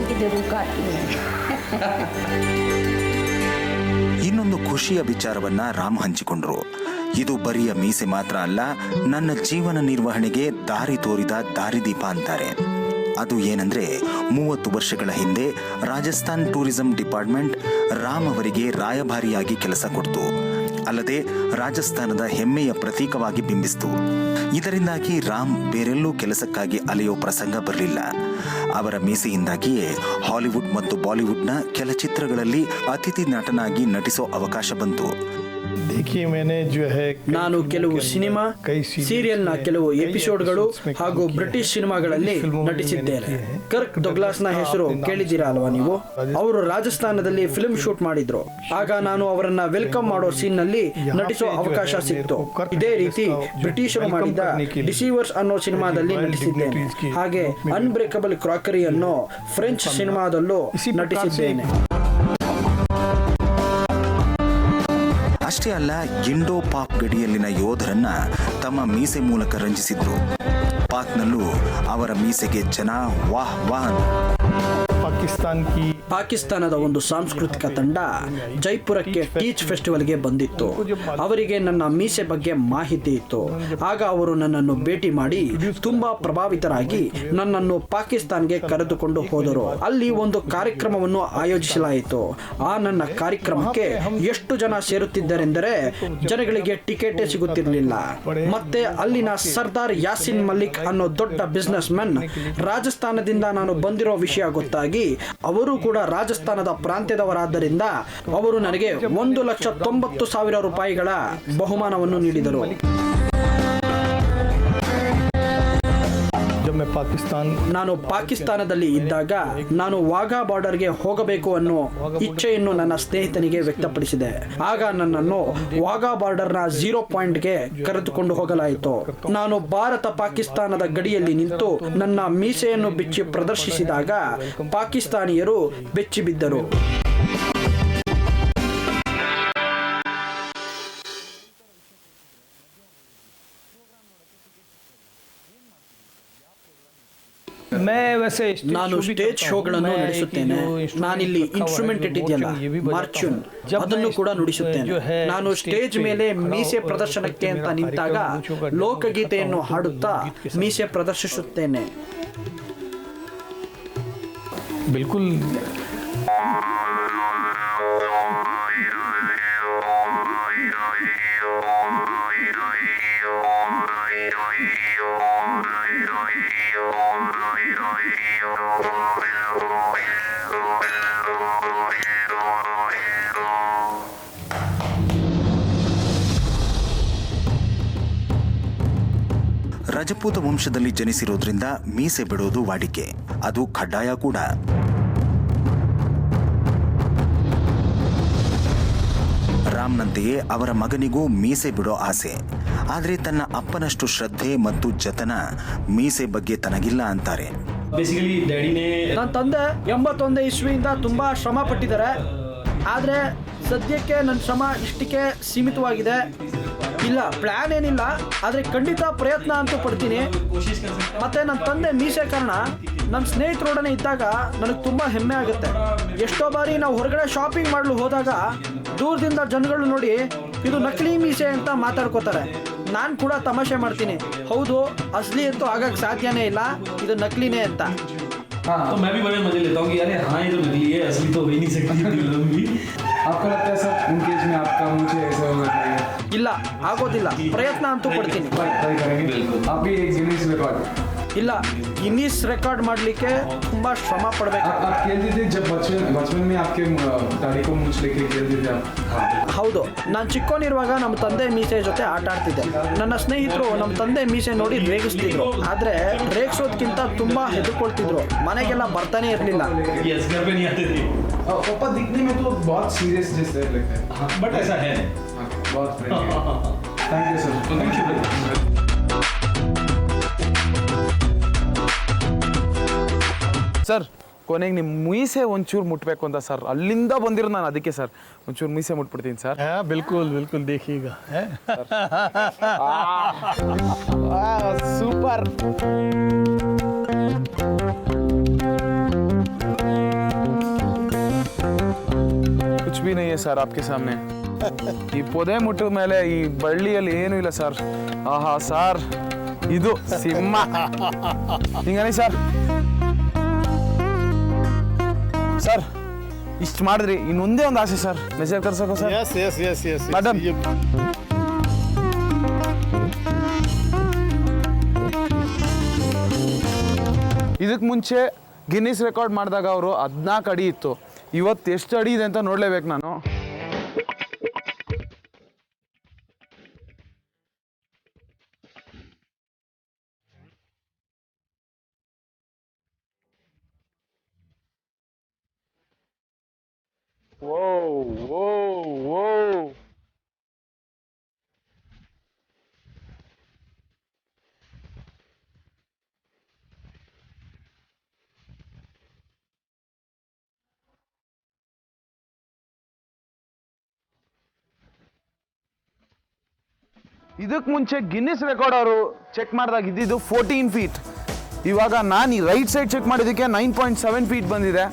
Speaker 2: ಇನ್ನೊಂದು ಖುಷಿಯ ವಿಚಾರವನ್ನ ರಾಮ್ ಹಂಚಿಕೊಂಡ್ರು. ಇದು ಬರಿಯ ಮೀಸೆ ಮಾತ್ರ ಅಲ್ಲ, ನನ್ನ ಜೀವನ ನಿರ್ವಹಣೆಗೆ ದಾರಿ ತೋರಿದ ದಾರಿದೀಪ ಅಂತಾರೆ. ಅದು ಏನಂದ್ರೆ 30 ವರ್ಷಗಳ ಹಿಂದೆ ರಾಜಸ್ಥಾನ್ ಟೂರಿಸಂ ಡಿಪಾರ್ಟ್ಮೆಂಟ್ ರಾಮ್ ಅವರಿಗೆ ರಾಯಭಾರಿಯಾಗಿ ಕೆಲಸ ಕೊಡ್ತು. ಅಲ್ಲದೆ ರಾಜಸ್ಥಾನದ ಹೆಮ್ಮೆಯ ಪ್ರತೀಕವಾಗಿ ಬಿಂಬಿಸಿತು. ಇದರಿಂದಾಗಿ ರಾಮ್ ಬೇರೆಲ್ಲೂ ಕೆಲಸಕ್ಕಾಗಿ ಅಲೆಯೋ ಪ್ರಸಂಗ ಬರಲಿಲ್ಲ. ಅವರ ಮೀಸೆಯಿಂದಾಗಿಯೇ ಹಾಲಿವುಡ್ ಮತ್ತು ಬಾಲಿವುಡ್ನ ಕೆಲ ಚಿತ್ರಗಳಲ್ಲಿ ಅತಿಥಿ ನಟನಾಗಿ ನಟಿಸೋ ಅವಕಾಶ ಬಂತು.
Speaker 3: ನಾನು ಕೆಲವು ಸಿನಿಮಾ, ಸೀರಿಯಲ್ನ ಕೆಲವು ಎಪಿಸೋಡ್ಗಳು ಹಾಗೂ ಬ್ರಿಟಿಷ್ ಸಿನಿಮಾಗಳಲ್ಲಿ ನಟಿಸಿದ್ದೇನೆ. ಕರ್ಕ್ ಡೊಗ್ಲಾಸ್ನ ಹೆಸರು ಕೇಳಿದ್ದೀರಾ ಅಲ್ವಾ ನೀವು? ಅವರು ರಾಜಸ್ಥಾನದಲ್ಲಿ ಫಿಲ್ಮ್ ಶೂಟ್ ಮಾಡಿದ್ರು. ಆಗ ನಾನು ಅವರನ್ನ ವೆಲ್ಕಮ್ ಮಾಡೋ ಸೀನ್ ನಲ್ಲಿ ನಟಿಸೋ ಅವಕಾಶ ಸಿಕ್ತು. ಇದೇ ರೀತಿ ಬ್ರಿಟಿಷರು ಮಾಡಿದ ಡಿಸೀವರ್ಸ್ ಅನ್ನೋ ಸಿನಿಮಾದಲ್ಲಿ ನಟಿಸಿದ್ದೇನೆ. ಹಾಗೆ ಅನ್ಬ್ರೇಕಬಲ್ ಕ್ರಾಕರಿ ಅನ್ನೋ ಫ್ರೆಂಚ್ ಸಿನಿಮಾದಲ್ಲೂ ನಟಿಸಿದ್ದೇನೆ.
Speaker 2: ಅಷ್ಟೇ ಅಲ್ಲ, ಇಂಡೋ ಪಾಕ್ ಗಡಿಯಲ್ಲಿನ ಯೋಧರನ್ನ ತಮ್ಮ ಮೀಸೆ ಮೂಲಕ ರಂಜಿಸಿದ್ರು. ಪಾಕ್ನಲ್ಲೂ ಅವರ ಮೀಸೆಗೆ ಜನ ವಾಹ್ ವಾಹ್.
Speaker 4: पाकिस्तान की
Speaker 3: ಪಾಕಿಸ್ತಾನದ ಒಂದು ಸಾಂಸ್ಕೃತಿಕ ತಂಡ ಜೈಪುರಕ್ಕೆ ಟೀಚ್ ಫೆಸ್ಟಿವಲ್ಗೆ ಬಂದಿತ್ತು. ಅವರಿಗೆ ನನ್ನ ಮೀಸೆ ಬಗ್ಗೆ ಮಾಹಿತಿ ಇತ್ತು. ಆಗ ಅವರು ನನ್ನನ್ನು ಭೇಟಿ ಮಾಡಿ ತುಂಬಾ ಪ್ರಭಾವಿತರಾಗಿ ನನ್ನನ್ನು ಪಾಕಿಸ್ತಾನ್ಗೆ ಕರೆದುಕೊಂಡು ಹೋದರು. ಅಲ್ಲಿ ಒಂದು ಕಾರ್ಯಕ್ರಮವನ್ನು ಆಯೋಜಿಸಲಾಯಿತು. ಆ ನನ್ನ ಕಾರ್ಯಕ್ರಮಕ್ಕೆ ಎಷ್ಟು ಜನ ಸೇರುತ್ತಿದ್ದರೆಂದರೆ ಜನಗಳಿಗೆ ಟಿಕೆಟೇ ಸಿಗುತ್ತಿರಲಿಲ್ಲ. ಮತ್ತೆ ಅಲ್ಲಿನ ಸರ್ದಾರ್ ಯಾಸಿನ್ ಮಲ್ಲಿಕ್ ಅನ್ನೋ ದೊಡ್ಡ ಬಿಸ್ನೆಸ್ ಮನ್ ರಾಜಸ್ಥಾನದಿಂದ ನಾನು ಬಂದಿರೋ ವಿಷಯ ಗೊತ್ತಾಗಿ ಅವರು ಕೂಡ ರಾಜಸ್ಥಾನದ ಪ್ರಾಂತ್ಯದವರಾದ್ದರಿಂದ ಅವರು ನನಗೆ 1,90,000 ರೂಪಾಯಿಗಳ ಬಹುಮಾನವನ್ನು ನೀಡಿದರು. ನಾನು ಪಾಕಿಸ್ತಾನದಲ್ಲಿ ಇದ್ದಾಗ ನಾನು ವಾಘಾ ಬಾರ್ಡರ್ಗೆ ಹೋಗಬೇಕು ಅನ್ನೋ ಇಚ್ಛೆಯನ್ನು ನನ್ನ ಸ್ನೇಹಿತನಿಗೆ ವ್ಯಕ್ತಪಡಿಸಿದೆ. ಆಗ ನನ್ನನ್ನು ವಾಘಾ ಬಾರ್ಡರ್ನ 0 ಪಾಯಿಂಟ್ಗೆ ಕರೆದುಕೊಂಡು ಹೋಗಲಾಯಿತು. ನಾನು ಭಾರತ ಪಾಕಿಸ್ತಾನದ ಗಡಿಯಲ್ಲಿ ನಿಂತು ನನ್ನ ಮೀಸೆಯನ್ನು ಬಿಚ್ಚಿ ಪ್ರದರ್ಶಿಸಿದಾಗ ಪಾಕಿಸ್ತಾನಿಯರು ಬೆಚ್ಚಿ ಬಿದ್ದರು. ನಾನು ಸ್ಟೇಜ್ ಶೋಗಳನ್ನು ನಡೆಸುತ್ತೇನೆ. ನಾನಿಲ್ಲಿ ಇನ್ಸ್ಟ್ರೂಮೆಂಟ್ ಇಟ್ಟಿದೆಯಲ್ಲ ಮಾರ್ಚ್ಯೂನ್, ಅದನ್ನು ಕೂಡ ನುಡಿಸುತ್ತೇನೆ. ನಾನು ಸ್ಟೇಜ್ ಮೇಲೆ ಮೀಸೆ ಪ್ರದರ್ಶನಕ್ಕೆ ಅಂತ ನಿಂತಾಗ ಲೋಕಗೀತೆಯನ್ನು ಹಾಡುತ್ತಾ ಮೀಸೆ ಪ್ರದರ್ಶಿಸುತ್ತೇನೆ.
Speaker 4: बिल्कुल
Speaker 2: ರಜಪೂತ ವಂಶದಲ್ಲಿ ಜನಿಸಿರೋದ್ರಿಂದ ಮೀಸೆ ಬಿಡೋದು ವಾಡಿಕೆ, ಅದು ಕಡ್ಡಾಯ ಕೂಡ. ರಾಮ್ನಂತೆಯೇ ಅವರ ಮಗನಿಗೂ ಮೀಸೆ ಬಿಡೋ ಆಸೆ. ಆದರೆ ತನ್ನ ಅಪ್ಪನಷ್ಟು ಶ್ರದ್ಧೆ ಮತ್ತು ಜತನ ಮೀಸೆ ಬಗ್ಗೆ ತನಗಿಲ್ಲ ಅಂತಾರೆ.
Speaker 3: ನನ್ನ ತಂದೆ 81 ಇಸ್ವಿಯಿಂದ ತುಂಬಾ ಶ್ರಮ ಪಟ್ಟಿದ್ದಾರೆ. ಆದರೆ ಸದ್ಯಕ್ಕೆ ನನ್ನ ಶ್ರಮ ಇಷ್ಟಕ್ಕೆ ಸೀಮಿತವಾಗಿದೆ. ಇಲ್ಲ, ಪ್ಲಾನ್ ಏನಿಲ್ಲ, ಆದರೆ ಖಂಡಿತ ಪ್ರಯತ್ನ ಅಂತೂ ಪಡ್ತೀನಿ. ಮತ್ತೆ ನನ್ನ ತಂದೆ ಮೀಸೆ ಕಾರಣ ನನ್ನ ಸ್ನೇಹಿತರೊಡನೆ ಇದ್ದಾಗ ನನಗೆ ತುಂಬ ಹೆಮ್ಮೆ ಆಗುತ್ತೆ. ಎಷ್ಟೋ ಬಾರಿ ನಾವು ಹೊರಗಡೆ ಶಾಪಿಂಗ್ ಮಾಡಲು ಹೋದಾಗ ದೂರದಿಂದ ಜನಗಳು ನೋಡಿ ಇದು ನಕಲಿ ಮೀಸೆ ಅಂತ ಮಾತಾಡ್ಕೋತಾರೆ. ನಾನು ಕೂಡ ತಮಾಷೆ ಮಾಡ್ತೀನಿ, ಹೌದು ಅಸಲಿ ಅಂತೂ ಆಗಕ್ಕೆ ಸಾಧ್ಯನೇ ಇಲ್ಲ, ಇದು ನಕಲಿನೇ ಅಂತ.
Speaker 6: तो मैं भी बड़े मजे लेता हूँ कि यार हाँ ये तो नकली है, असली तो हो ही नहीं सकती लंबी।
Speaker 1: आपको लगता है सर उनके एज में आपका मुझे ऐसा होना चाहिए?
Speaker 3: ಇಲ್ಲ, ಆಗೋದಿಲ್ಲ, ಪ್ರಯತ್ನ ಅಂತೂ ಪಡ್ತೀನಿ.
Speaker 1: ट्राई करेंगे. आप भी एक गिनीज रिकॉर्ड.
Speaker 3: ಇಲ್ಲ, ಗಿನ್ನಿಸ್ ರೆಕಾರ್ಡ್ ಮಾಡಲಿಕ್ಕೆ ತುಂಬಾ ಶ್ರಮ ಪಡಬೇಕು.
Speaker 1: आप खेलते थे जब बचपन में आपके दाढ़ी को मूछ लेके खेलते थे आप?
Speaker 3: ಹೌದು, ನಾನು ಚಿಕ್ಕವನಿರುವಾಗ ನಮ್ಮ ತಂದೆ ಮೀಸೆ ಜೊತೆ ಆಟ ಆಡ್ತಿದ್ದೆ. ನನ್ನ ಸ್ನೇಹಿತರು ನಮ್ಮ ತಂದೆ ಮೀಸೆ ನೋಡಿ ರೇಗಿಸ್ತಿದ್ರು. ಆದ್ರೆ ರೇಗಿಸೋದಕ್ಕಿಂತ ತುಂಬಾ ಹೆದರ್ಕೊಳ್ತಿದ್ರು. ಮನೆಗೆಲ್ಲ ಬರ್ತಾನೆ ಇರಲಿಲ್ಲ.
Speaker 6: यस, घर पे नहीं आते थे।
Speaker 1: पापा दिखने में तो बहुत सीरियस जैसे लगता है.
Speaker 6: हाँ, बट ऐसा है।
Speaker 1: बहुत thank you sir.
Speaker 6: Thank you.
Speaker 1: Sir, ಕೊನೆಗೆ ನಿಮ್ಮ ಮೀಸೆ ಒಂಚೂರು ಮುಟ್ಬೇಕು ಅಂತ ಸರ್, ಅಲ್ಲಿಂದ ಬಂದಿರೋ ನಾನು, ಅದಕ್ಕೆ ಸರ್ ಒಂಚೂರು ಮೀಸೆ ಮುಟ್ಬಿಡ್ತೀನಿ ಸರ್.
Speaker 4: हाँ बिल्कुल बिल्कुल देखिएगा है
Speaker 1: ಸೂಪರ್. कुछ भी नहीं है सर आपके सामने. ಈ ಪೊದೆ ಮುಟ್ಟಿದ ಮೇಲೆ ಈ ಬಳ್ಳಿಯಲ್ಲಿ ಏನೂ ಇಲ್ಲ ಸರ್. ಆಹಾ ಸರ್, ಇದು ಸಿಂಹ. ಹಿಂಗನೇ ಸರ್. ಸರ್, ಇಷ್ಟು ಮಾಡಿದ್ರಿ, ಇನ್ನೊಂದೇ ಒಂದು ಆಸೆ ಸರ್, ಮೆಸೇಜ್ ಕರ್ಸೋಕೆ sir.
Speaker 4: Yes yes yes yes
Speaker 1: madam. ಇದಕ್ಕೆ ಮುಂಚೆ ಗಿನ್ನಿಸ್ ರೆಕಾರ್ಡ್ ಮಾಡಿದಾಗ ಅವರು 14 ಅಡಿ ಇತ್ತು. ಇವತ್ತು ಎಷ್ಟು ಅಡಿ ಇದೆ ಅಂತ ನೋಡ್ಲೇಬೇಕು ನಾನು. ಇದಕ್ಕೆ ಮುಂಚೆ ಗಿನ್ನಿಸ್ ರೆಕಾರ್ಡ್ ಅವರು ಚೆಕ್ ಮಾಡಿದಾಗ ಇದ್ದಿದ್ದು 14 ಫೀಟ್. ಇವಾಗ ನಾನು ಈ ರೈಟ್ ಸೈಡ್ ಚೆಕ್ ಮಾಡಿದ್ದಕ್ಕೆ 9.7 ಫೀಟ್ ಬಂದಿದೆ.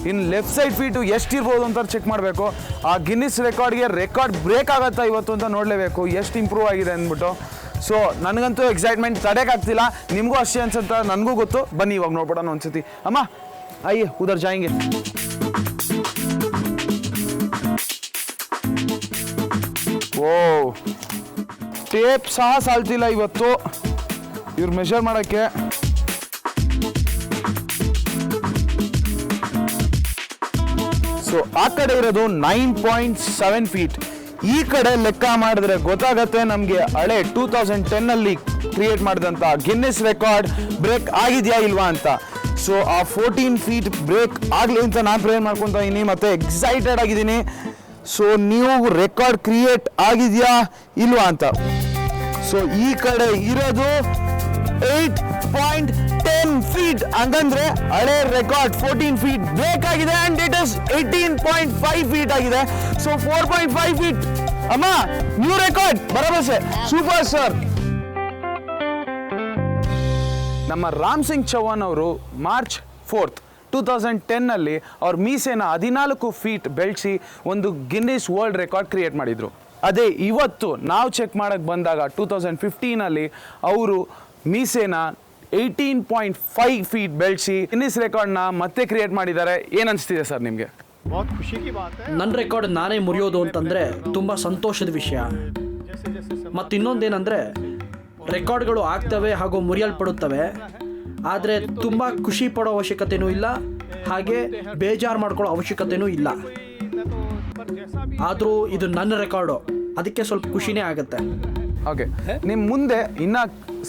Speaker 1: ಇನ್ನು ಲೆಫ್ಟ್ ಸೈಡ್ ಫೀಟು ಎಷ್ಟಿರ್ಬೋದು ಅಂತ ಚೆಕ್ ಮಾಡಬೇಕು. ಆ ಗಿನ್ನಿಸ್ ರೆಕಾರ್ಡ್ ಬ್ರೇಕ್ ಆಗುತ್ತಾ ಇವತ್ತು ಅಂತ ನೋಡಲೇಬೇಕು, ಎಷ್ಟು ಇಂಪ್ರೂವ್ ಆಗಿದೆ ಅಂದ್ಬಿಟ್ಟು. ಸೊ ನನಗಂತೂ ಎಕ್ಸೈಟ್ಮೆಂಟ್ ತಡೆಯೋಕ್ಕಾಗ್ತಿಲ್ಲ, ನಿಮಗೂ ಅಷ್ಟೇ ಅನ್ಸುತ್ತೆ, ನನಗೂ ಗೊತ್ತು. ಬನ್ನಿ ಇವಾಗ ನೋಡ್ಬಿಡೋಣ ಒಂದ್ಸತಿ. ಅಮ್ಮ ಆಯ್ಯೆ ಉದರ್ ಜಾಯಿಂಗೆ. ಓ ಟೇಪ್ ಸಹ ಸಾಲ್ತಿಲ್ಲ ಇವತ್ತು ಇವ್ರು ಮೆಷರ್ ಮಾಡೋಕ್ಕೆ. ಸೊ ಆ ಕಡೆ ಇರೋದು 9.7 ಫೀಟ್. ಈ ಕಡೆ ಲೆಕ್ಕ ಮಾಡಿದ್ರೆ ಗೊತ್ತಾಗತ್ತೆ ನಮಗೆ ಹಳೆ 2010 ಕ್ರಿಯೇಟ್ ಮಾಡಿದಂಥ ಗಿನ್ನಿಸ್ ರೆಕಾರ್ಡ್ ಬ್ರೇಕ್ ಆಗಿದೆಯಾ ಇಲ್ವಾ ಅಂತ. ಸೊ ಆ 14 ಫೀಟ್ ಬ್ರೇಕ್ ಆಗಲಿ ಅಂತ ನಾನು ಪ್ರೇರ್ ಮಾಡ್ಕೊತಾ ಇದ್ದೀನಿ, ಮತ್ತೆ ಎಕ್ಸೈಟೆಡ್ ಆಗಿದ್ದೀನಿ. ಸೊ ನೀವು ರೆಕಾರ್ಡ್ ಕ್ರಿಯೇಟ್ ಆಗಿದೆಯಾ ಇಲ್ವಾ ಅಂತ. ಸೊ ಈ ಕಡೆ ಇರೋದು 8.10 ಫೀಟ್, ಹಂಗಂದ್ರೆ ಹಳೆ ರೆಕಾರ್ಡ್ 14 ಫೀಟ್ ಬ್ರೇಕ್ ಆಗಿದೆ ಅಂಡ್ ಇಟ್ ಇಸ್ 18.5 ಫೀಟ್ ಆಗಿದೆ. So 4.5 feet. ಅಮ್ಮ ನ್ಯೂ ರೆಕಾರ್ಡ್ ಬರಬಸೆ, ಸೂಪರ್ ಸರ್. ನಮ್ಮ ರಾಮ್ ಸಿಂಗ್ ಚೌಹಾನ್ ಅವರು ಮಾರ್ಚ್ 4, 2010 ಅವ್ರ ಮೀಸೆನ 14 ಫೀಟ್ ಬೆಳೆಸಿ ಒಂದು ಗಿನ್ನಿಸ್ ವರ್ಲ್ಡ್ ರೆಕಾರ್ಡ್ ಕ್ರಿಯೇಟ್ ಮಾಡಿದ್ರು. ಅದೇ ಇವತ್ತು ನಾವು ಚೆಕ್ ಮಾಡಕ್ಕೆ ಬಂದಾಗ 2015 ಅವರು ಮೀಸೆನ 18.5 ಫೀಟ್ ಬೆಳೆಸಿ ಗಿನ್ನಿಸ್ ರೆಕಾರ್ಡ್ನ ಮತ್ತೆ ಕ್ರಿಯೇಟ್ ಮಾಡಿದ್ದಾರೆ. ಏನನ್ನಿಸ್ತಿದೆ ಸರ್ ನಿಮಗೆ?
Speaker 3: ನನ್ನ ರೆಕಾರ್ಡ್ ನಾನೇ ಮುರಿಯೋದು ಅಂತಂದರೆ ತುಂಬ ಸಂತೋಷದ ವಿಷಯ. ಮತ್ತು ಇನ್ನೊಂದೇನೆಂದರೆ ರೆಕಾರ್ಡ್ಗಳು ಆಗ್ತವೆ ಹಾಗೂ ಮುರಿಯಲ್ಪಡುತ್ತವೆ, ಆದರೆ ತುಂಬ ಖುಷಿ ಪಡೋ ಅವಶ್ಯಕತೆಯೂ ಇಲ್ಲ, ಹಾಗೆ ಬೇಜಾರು ಮಾಡ್ಕೊಳ್ಳೋ ಅವಶ್ಯಕತೆಯೂ ಇಲ್ಲ. ಆದರೂ ಇದು ನನ್ನ ರೆಕಾರ್ಡು, ಅದಕ್ಕೆ ಸ್ವಲ್ಪ ಖುಷಿನೇ ಆಗುತ್ತೆ.
Speaker 1: ಓಕೆ, ನಿಮ್ಮ ಮುಂದೆ ಇನ್ನೂ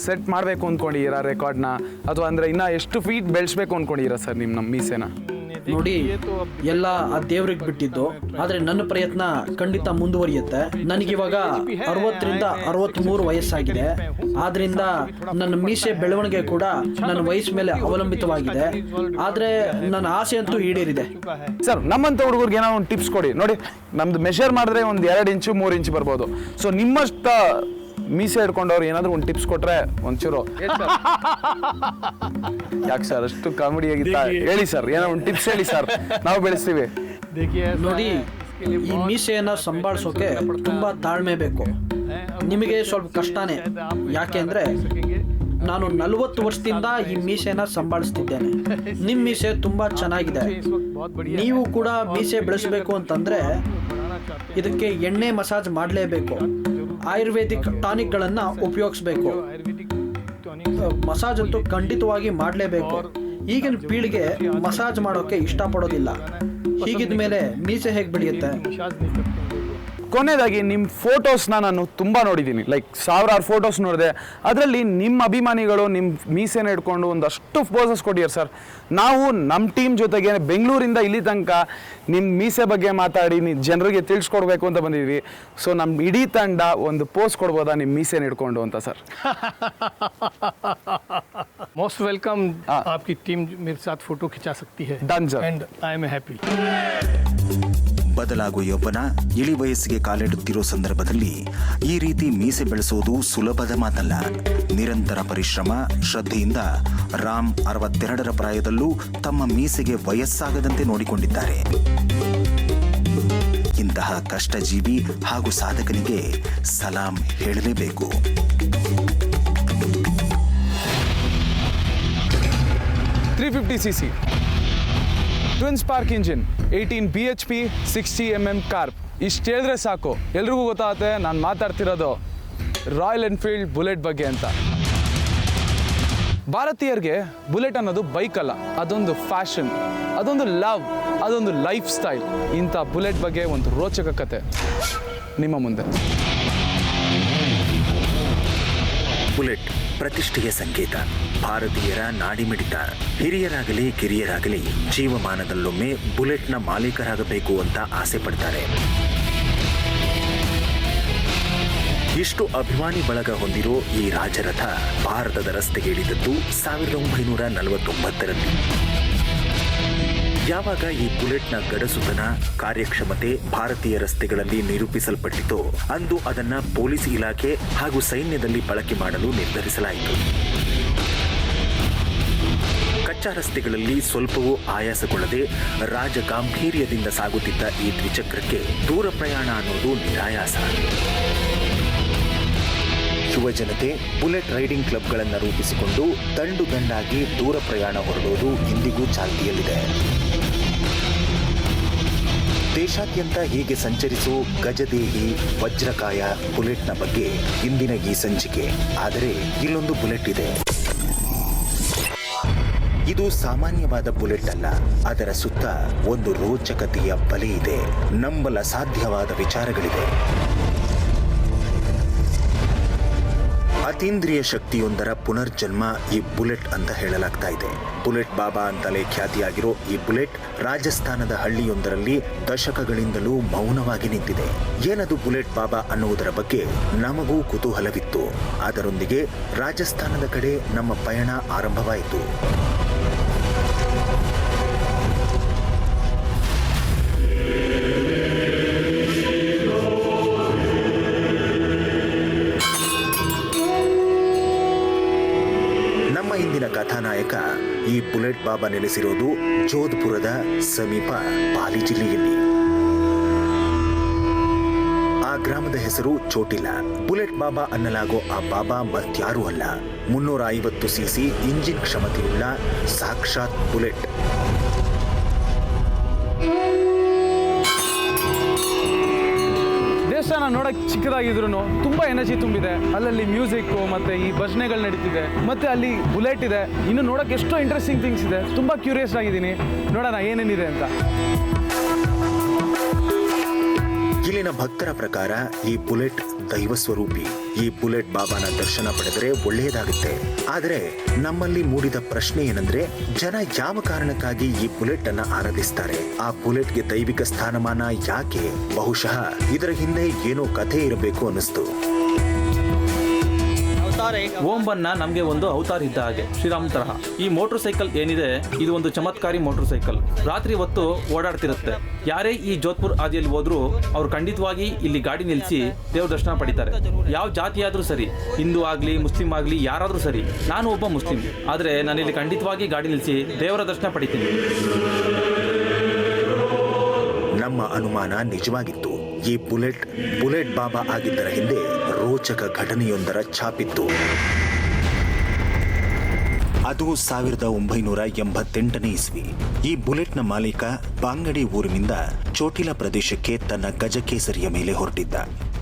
Speaker 1: ಸೆಟ್ ಮಾಡಬೇಕು ಅಂದ್ಕೊಂಡಿದ್ದೀರಾ ರೆಕಾರ್ಡ್ನ, ಅಥವಾ ಅಂದರೆ ಇನ್ನೂ ಎಷ್ಟು ಫೀಟ್ ಬೆಳೆಸ್ಬೇಕು ಅಂದ್ಕೊಂಡಿದ್ದೀರಾ ಸರ್ ನಮ್ಮ ಮೀಸೆನ?
Speaker 3: ನೋಡಿ, ಎಲ್ಲ ಆ ದೇವ್ರಿಗೆ ಬಿಟ್ಟಿದ್ದು, ಆದರೆ ನನ್ನ ಪ್ರಯತ್ನ ಖಂಡಿತ ಮುಂದುವರಿಯುತ್ತೆ. ನನಗಿವಾಗ 60ರಿಂದ 63 ವಯಸ್ಸಾಗಿದೆ. ಆದ್ದರಿಂದ ನನ್ನ ಮೀಸೆ ಬೆಳವಣಿಗೆ ಕೂಡ ನನ್ನ ವಯಸ್ಸು ಮೇಲೆ ಅವಲಂಬಿತವಾಗಿದೆ. ಆದರೆ ನನ್ನ ಆಸೆ ಅಂತೂ ಈಡೇರಿದೆ.
Speaker 1: ಸರ್, ನಮ್ಮಂಥ ಹುಡುಗರಿಗೆ ಏನೋ ಒಂದು ಟಿಪ್ಸ್ ಕೊಡಿ. ನೋಡಿ, ನಮ್ದು ಮೆಷರ್ ಮಾಡಿದ್ರೆ ಒಂದು 2 ಇಂಚು 3 ಇಂಚು ಬರ್ಬೋದು. ಸೊ ನಿಮ್ಮಷ್ಟ ಮೀಸೆ ಹಿಡ್ಕೊಂಡವ್ರು ಏನಾದರೂ ಒಂದು ಟಿಪ್ಸ್ ಕೊಟ್ರೆ ಒಂಚೂರು. ಯಾಕೆ ಸರ್ ಅಷ್ಟು ಕಾಮಿಡಿ ಆಗಿತ್ತ? ಹೇಳಿ ಸರ್, ಏನೋ ಒಂದು ಟಿಪ್ಸ್ ಹೇಳಿ ಸರ್, ನಾವು ಬೆಳೆಸ್ತೀವಿ.
Speaker 3: ನೋಡಿ, ಈ ಮೀಸೆಯನ್ನು ಸಂಭಾಳಿಸೋಕೆ ತುಂಬ ತಾಳ್ಮೆ ಬೇಕು. ನಿಮಗೆ ಸ್ವಲ್ಪ ಕಷ್ಟನೇ. ಯಾಕೆಂದರೆ ನಾನು 40 ವರ್ಷದಿಂದ ಈ ಮೀಸೆನ ಸಂಭಾಳಿಸ್ತಿದ್ದೇನೆ. ನಿಮ್ಮ ಮೀಸೆ ತುಂಬ ಚೆನ್ನಾಗಿದೆ. ನೀವು ಕೂಡ ಮೀಸೆ ಬೆಳೆಸಬೇಕು ಅಂತಂದರೆ ಇದಕ್ಕೆ ಎಣ್ಣೆ ಮಸಾಜ್ ಮಾಡಲೇಬೇಕು. ಆಯುರ್ವೇದಿಕ್ ಟಾನಿಕ್ಗಳನ್ನು ಉಪಯೋಗಿಸ್ಬೇಕು. ಮಸಾಜ್ ಅಂತೂ ಖಂಡಿತವಾಗಿ ಮಾಡಲೇಬೇಕು. ಈಗಿನ ಪೀಳಿಗೆ ಮಸಾಜ್ ಮಾಡೋಕ್ಕೆ ಇಷ್ಟಪಡೋದಿಲ್ಲ. ಹೀಗಿದ ಮೇಲೆ ಮೀಸೆ ಹೇಗೆ ಬೆಳೆಯುತ್ತೆ?
Speaker 1: ಕೊನೆಯದಾಗಿ ನಿಮ್ಮ ಫೋಟೋಸ್ನ ನಾನು ತುಂಬ ನೋಡಿದ್ದೀನಿ, ಲೈಕ್ 1000 ಫೋಟೋಸ್ ನೋಡಿದೆ. ಅದರಲ್ಲಿ ನಿಮ್ಮ ಅಭಿಮಾನಿಗಳು ನಿಮ್ಮ ಮೀಸೆನ ಹಿಡ್ಕೊಂಡು ಒಂದಷ್ಟು ಪೋಸಸ್ ಕೊಟ್ಟಿದ್ದಾರೆ ಸರ್. ನಾವು ನಮ್ಮ ಟೀಮ್ ಜೊತೆಗೆ ಬೆಂಗಳೂರಿಂದ ಇಲ್ಲಿ ತನಕ ನಿಮ್ಮ ಮೀಸೆ ಬಗ್ಗೆ ಮಾತಾಡಿ ಜನರಿಗೆ ತಿಳಿಸ್ಕೊಡ್ಬೇಕು ಅಂತ ಬಂದಿದ್ವಿ. ಸೊ ನಮ್ಮ ಇಡೀ ತಂಡ ಒಂದು ಪೋಸ್ ಕೊಡ್ಬೋದಾ ನಿಮ್ಮ ಮೀಸೆನ ಹಿಡ್ಕೊಂಡು ಅಂತ ಸರ್?
Speaker 4: Most welcome. आपकी टीम मेरे साथ फोटो खिंचा सकती है.
Speaker 1: Done, sir.
Speaker 4: And I am happy.
Speaker 2: ಬದಲಾಗುವ ಯೌವನ ಇಳಿ ವಯಸ್ಸಿಗೆ ಕಾಲಿಡುತ್ತಿರೋ ಸಂದರ್ಭದಲ್ಲಿ ಈ ರೀತಿ ಮೀಸೆ ಬೆಳೆಸೋದು ಸುಲಭದ ಮಾತಲ್ಲ. ನಿರಂತರ ಪರಿಶ್ರಮ, ಶ್ರದ್ಧೆಯಿಂದ ರಾಮ್ 62ರ ಪ್ರಾಯದಲ್ಲೂ ತಮ್ಮ ಮೀಸೆಗೆ ವಯಸ್ಸಾಗದಂತೆ ನೋಡಿಕೊಂಡಿದ್ದಾರೆ. ಇಂತಹ ಕಷ್ಟಜೀವಿ ಹಾಗೂ ಸಾಧಕನಿಗೆ ಸಲಾಂ ಹೇಳಲೇಬೇಕು.
Speaker 1: cc twin spark engine, 18 bhp, 60 mm carb. ಇಷ್ಟು ಹೇಳಿದ್ರೆ ಸಾಕು, ಎಲ್ರಿಗೂ ಗೊತ್ತಾಗುತ್ತೆ ನಾನು ಮಾತಾಡ್ತಿರೋದು ರಾಯಲ್ ಎನ್ಫೀಲ್ಡ್ ಬುಲೆಟ್ ಬಗ್ಗೆ ಅಂತ. ಭಾರತೀಯರಿಗೆ ಬುಲೆಟ್ ಅನ್ನೋದು ಬೈಕ್ ಅಲ್ಲ, ಅದೊಂದು ಫ್ಯಾಷನ್, ಅದೊಂದು ಲವ್, ಅದೊಂದು ಲೈಫ್ ಸ್ಟೈಲ್. ಇಂಥ ಬುಲೆಟ್ ಬಗ್ಗೆ ಒಂದು ರೋಚಕ ಕತೆ ನಿಮ್ಮ ಮುಂದೆ.
Speaker 2: ಬುಲೆಟ್ ಪ್ರತಿಷ್ಠೆಯ ಸಂಕೇತ, ಭಾರತೀಯರ ನಾಡಿಮಿಡಿತ. ಹಿರಿಯರಾಗಲಿ ಕಿರಿಯರಾಗಲಿ ಜೀವಮಾನದಲ್ಲೊಮ್ಮೆ ಬುಲೆಟ್ನ ಮಾಲೀಕರಾಗಬೇಕು ಅಂತ ಆಸೆ ಪಡ್ತಾರೆ. ಇಷ್ಟು ಅಭಿಮಾನಿ ಬಳಗ ಹೊಂದಿರೋ ಈ ರಾಜರಥ ಭಾರತದ ರಸ್ತೆಗೆ ಇಳಿದದ್ದು 1949ರಲ್ಲಿ. ಯಾವಾಗ ಈ ಬುಲೆಟ್ನ ಗಡಸುತನ, ಕಾರ್ಯಕ್ಷಮತೆ ಭಾರತೀಯ ರಸ್ತೆಗಳಲ್ಲಿ ನಿರೂಪಿಸಲ್ಪಟ್ಟಿತೋ ಅಂದು ಅದನ್ನ ಪೊಲೀಸ್ ಇಲಾಖೆ ಹಾಗೂ ಸೈನ್ಯದಲ್ಲಿ ಬಳಕೆ ಮಾಡಲು ನಿರ್ಧರಿಸಲಾಯಿತು. ಕಚ್ಚಾ ರಸ್ತೆಗಳಲ್ಲಿ ಸ್ವಲ್ಪವೂ ಆಯಾಸಗೊಳ್ಳದೆ ರಾಜಗಾಂಭೀರ್ಯದಿಂದ ಸಾಗುತ್ತಿದ್ದ ಈ ದ್ವಿಚಕ್ರಕ್ಕೆ ದೂರ ಪ್ರಯಾಣ ಅನ್ನೋದು ನಿರಾಯಾಸ. ಯುವ ಜನತೆ ಬುಲೆಟ್ ರೈಡಿಂಗ್ ಕ್ಲಬ್ಗಳನ್ನು ರೂಪಿಸಿಕೊಂಡು ದಂಡು ದಂಡಾಗಿ ದೂರ ಪ್ರಯಾಣ ಹೊರಡೋದು ಇಂದಿಗೂ ಚಾಲ್ತಿಯಲ್ಲಿದೆ. ದೇಶಾದ್ಯಂತ ಹೀಗೆ ಸಂಚರಿಸುವ ಗಜದೇಹಿ ವಜ್ರಕಾಯ ಬುಲೆಟ್ನ ಬಗ್ಗೆ ಇಂದಿನ ಈ ಸಂಚಿಕೆ. ಆದರೆ ಇಲ್ಲೊಂದು ಬುಲೆಟ್ ಇದೆ. ಇದು ಸಾಮಾನ್ಯವಾದ ಬುಲೆಟ್ ಅಲ್ಲ. ಅದರ ಸುತ್ತ ಒಂದು ರೋಚಕತೆಯ ಬಲೆ ಇದೆ. ನಂಬಲ ಸಾಧ್ಯವಾದ ವಿಚಾರಗಳಿದೆ. ಅತೀಂದ್ರಿಯ ಶಕ್ತಿಯೊಂದರ ಪುನರ್ಜನ್ಮ ಈ ಬುಲೆಟ್ ಅಂತ ಹೇಳಲಾಗ್ತಾ ಇದೆ. ಬುಲೆಟ್ ಬಾಬಾ ಅಂತಲೇ ಖ್ಯಾತಿಯಾಗಿರೋ ಈ ಬುಲೆಟ್ ರಾಜಸ್ಥಾನದ ಹಳ್ಳಿಯೊಂದರಲ್ಲಿ ದಶಕಗಳಿಂದಲೂ ಮೌನವಾಗಿ ನಿಂತಿದೆ. ಏನದು ಬುಲೆಟ್ ಬಾಬಾ ಅನ್ನುವುದರ ಬಗ್ಗೆ ನಮಗೂ ಕುತೂಹಲವಿತ್ತು. ಅದರೊಂದಿಗೆ ರಾಜಸ್ಥಾನದ ಕಡೆ ನಮ್ಮ ಪಯಣ ಆರಂಭವಾಯಿತು. ಇಂದಿನ ಕಥಾನಾಯಕ ಈ ಬುಲೆಟ್ ಬಾಬಾ ನೆಲೆಸಿರೋದು ಜೋಧ್ಪುರದ ಸಮೀಪ ಪಾಲಿ ಜಿಲ್ಲೆಯಲ್ಲಿ. ಆ ಗ್ರಾಮದ ಹೆಸರು ಚೋಟಿಲಾ. ಬುಲೆಟ್ ಬಾಬಾ ಅನ್ನಲಾಗೋ ಆ ಬಾಬಾ ಮತ್ಯಾರೂ ಅಲ್ಲ, 350 ಸಿಸಿ ಇಂಜಿನ್ ಕ್ಷಮತೆಯುಳ್ಳ ಸಾಕ್ಷಾತ್ ಬುಲೆಟ್.
Speaker 1: ದೇವಸ್ಥಾನ ನೋಡಕ್ ಚಿಕ್ಕದಾಗಿದ್ರು ತುಂಬಾ ಎನರ್ಜಿ ತುಂಬಿದೆ. ಅಲ್ಲಲ್ಲಿ ಮ್ಯೂಸಿಕ್ ಮತ್ತೆ ಈ ಭಜನೆಗಳು ನಡೀತಿದೆ. ಮತ್ತೆ ಅಲ್ಲಿ ಬುಲೆಟ್ ಇದೆ. ಇನ್ನು ನೋಡಕ್ ಎಷ್ಟೋ ಇಂಟ್ರೆಸ್ಟಿಂಗ್ ಥಿಂಗ್ಸ್ ಇದೆ. ತುಂಬಾ ಕ್ಯೂರಿಯಸ್ ಆಗಿದ್ದೀನಿ. ನೋಡೋಣ ಏನೇನಿದೆ ಅಂತ.
Speaker 2: ಇಲ್ಲಿನ ಭಕ್ತರ ಪ್ರಕಾರ ಈ ಬುಲೆಟ್ ದೈವ ಸ್ವರೂಪಿ. ಈ ಬುಲೆಟ್ ಬಾಬಾನ ದರ್ಶನ ಪಡೆದರೆ ಒಳ್ಳೆಯದಾಗುತ್ತೆ. ಆದರೆ ನಮ್ಮಲ್ಲಿ ಮೂಡಿದ ಪ್ರಶ್ನೆ ಏನಂದ್ರೆ, ಜನ ಯಾವ ಕಾರಣಕ್ಕಾಗಿ ಈ ಬುಲೆಟ್ ಅನ್ನ ಆರಾಧಿಸ್ತಾರೆ? ಆ ಬುಲೆಟ್ಗೆ ದೈವಿಕ ಸ್ಥಾನಮಾನ ಯಾಕೆ? ಬಹುಶಃ ಇದರ ಹಿಂದೆ ಏನೋ ಕಥೆ ಇರಬೇಕು ಅನ್ನಿಸ್ತು.
Speaker 6: ಓಂ ಬನ್ನ ನಮಗೆ ಒಂದು ಅವತಾರ ಇದ್ದ ಹಾಗೆ, ಶ್ರೀರಾಮ್ ತರಹ. ಈ ಮೋಟರ್ ಸೈಕಲ್ ಏನಿದೆ, ಇದು ಒಂದು ಚಮತ್ಕಾರಿ ಮೋಟರ್ ಸೈಕಲ್. ರಾತ್ರಿ ಹೊತ್ತು ಓಡಾಡ್ತಿರುತ್ತೆ. ಯಾರೇ ಈ ಜೋಧ್ಪುರ್ ಹಾದಿಯಲ್ಲಿ ಹೋದ್ರು ಅವ್ರು ಖಂಡಿತವಾಗಿ ಇಲ್ಲಿ ಗಾಡಿ ನಿಲ್ಲಿಸಿ ದೇವ್ರ ದರ್ಶನ ಪಡಿತಾರೆ. ಯಾವ ಜಾತಿಯಾದ್ರೂ ಸರಿ, ಹಿಂದೂ ಆಗ್ಲಿ ಮುಸ್ಲಿಂ ಆಗ್ಲಿ, ಯಾರಾದ್ರೂ ಸರಿ. ನಾನು ಒಬ್ಬ ಮುಸ್ಲಿಂ, ಆದ್ರೆ ನಾನಿಲ್ಲಿ ಖಂಡಿತವಾಗಿ ಗಾಡಿ ನಿಲ್ಲಿಸಿ ದೇವರ ದರ್ಶನ ಪಡಿತೀನಿ.
Speaker 2: ನಮ್ಮ ಅನುಮಾನ ನಿಜವಾಗಿತ್ತು. ಈ ಬುಲೆಟ್ ಬಾಬಾ ಆಗಿದ್ದರ ಹಿಂದೆ ರೋಚಕ ಘಟನೆಯೊಂದರ ಛಾಪಿತ್ತು. ಅದು 1988ನೇ ಇಸ್ವಿ. ಈ ಬುಲೆಟ್ನ ಮಾಲೀಕ ಬಾಂಗಡಿ ಊರಿನಿಂದ ಚೋಟಿಲಾ ಪ್ರದೇಶಕ್ಕೆ ತನ್ನ ಗಜಕೇಸರಿಯ ಮೇಲೆ ಹೊರಟಿದ್ದ.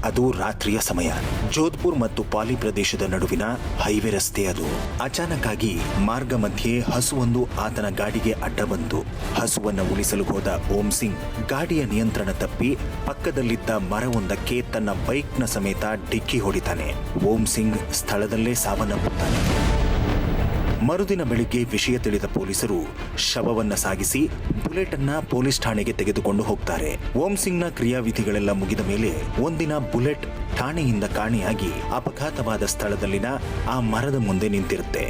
Speaker 2: ಅದು ರಾತ್ರಿಯ ಸಮಯ. ಜೋಧ್ಪುರ್ ಮತ್ತು ಪಾಲಿ ಪ್ರದೇಶದ ನಡುವಿನ ಹೈವೇ ರಸ್ತೆ ಅದು. ಅಚಾನಕ್ ಆಗಿ ಮಾರ್ಗ ಮಧ್ಯೆ ಹಸುವೊಂದು ಆತನ ಗಾಡಿಗೆ ಅಡ್ಡ ಬಂತು. ಹಸುವನ್ನ ಉಳಿಸಲು ಹೋದ ಓಂ ಸಿಂಗ್ ಗಾಡಿಯ ನಿಯಂತ್ರಣ ತಪ್ಪಿ ಪಕ್ಕದಲ್ಲಿದ್ದ ಮರವೊಂದಕ್ಕೆ ತನ್ನ ಬೈಕ್ನ ಸಮೇತ ಡಿಕ್ಕಿ ಹೊಡಿತಾನೆ. ಓಂ ಸಿಂಗ್ ಸ್ಥಳದಲ್ಲೇ ಸಾವನ್ನಪ್ಪುತ್ತಾನೆ. ಮರುದಿನ ಬೆಳಿಗ್ಗೆ ವಿಷಯ ತಿಳಿದ ಪೊಲೀಸರು ಶವವನ್ನ ಸಾಗಿಸಿ ಬುಲೆಟ್ ಅನ್ನ ಪೊಲೀಸ್ ಠಾಣೆಗೆ ತೆಗೆದುಕೊಂಡು ಹೋಗ್ತಾರೆ. ಓಂ ಸಿಂಗ್ನ ಕ್ರಿಯಾವಿಧಿಗಳೆಲ್ಲ ಮುಗಿದ ಮೇಲೆ ಒಂದಿನ ಬುಲೆಟ್ ಠಾಣೆಯಿಂದ ಕಾಣೆಯಾಗಿ ಅಪಘಾತವಾದ ಸ್ಥಳದಲ್ಲಿನ ಆ ಮರದ ಮುಂದೆ ನಿಂತಿರುತ್ತೆ.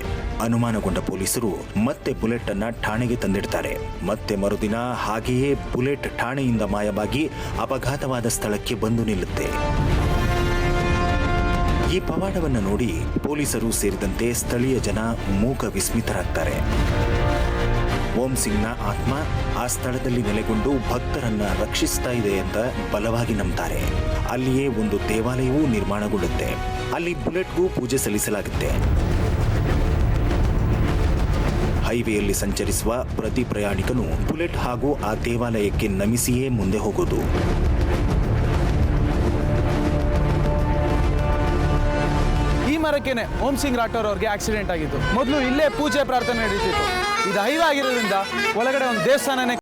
Speaker 2: ಅನುಮಾನಗೊಂಡ ಪೊಲೀಸರು ಮತ್ತೆ ಬುಲೆಟ್ ಅನ್ನ ಠಾಣೆಗೆ ತಂದಿಡ್ತಾರೆ. ಮತ್ತೆ ಮರುದಿನ ಹಾಗೆಯೇ ಬುಲೆಟ್ ಠಾಣೆಯಿಂದ ಮಾಯವಾಗಿ ಅಪಘಾತವಾದ ಸ್ಥಳಕ್ಕೆ ಬಂದು ನಿಲ್ಲುತ್ತೆ. ಈ ಪವಾಡವನ್ನ ನೋಡಿ ಪೊಲೀಸರು ಸೇರಿದಂತೆ ಸ್ಥಳೀಯ ಜನ ಮೂಕ ವಿಸ್ಮಿತರಾಗ್ತಾರೆ. ಓಂ ಸಿಂಗ್ನ ಆತ್ಮ ಆ ಸ್ಥಳದಲ್ಲಿ ನೆಲೆಗೊಂಡು ಭಕ್ತರನ್ನ ರಕ್ಷಿಸ್ತಾ ಇದೆ ಅಂತ ಬಲವಾಗಿ ನಂಬ್ತಾರೆ. ಅಲ್ಲಿಯೇ ಒಂದು ದೇವಾಲಯವೂ ನಿರ್ಮಾಣಗೊಳ್ಳುತ್ತೆ. ಅಲ್ಲಿ ಬುಲೆಟ್ಗೂ ಪೂಜೆ ಸಲ್ಲಿಸಲಾಗುತ್ತೆ. ಹೈವೇಯಲ್ಲಿ ಸಂಚರಿಸುವ ಪ್ರತಿ ಪ್ರಯಾಣಿಕನು ಬುಲೆಟ್ ಹಾಗೂ ಆ ದೇವಾಲಯಕ್ಕೆ ನಮಿಸಿಯೇ ಮುಂದೆ ಹೋಗೋದು.
Speaker 1: ಮರಕ್ಕೇನೆ ಓಂ ಸಿಂಗ್ ರಾಠೋರ್ ಅವ್ರಿಗೆ ಆಕ್ಸಿಡೆಂಟ್ ಆಗಿತ್ತು. ಮೊದಲು ಇಲ್ಲೇ ಪೂಜೆ ಪ್ರಾರ್ಥನೆ ನಡೀತಿತ್ತು. ಇದು ಹೈವೇ ಆಗಿರೋದ್ರಿಂದ ಒಳಗಡೆ ಒಂದು ದೇವಸ್ಥಾನನೇ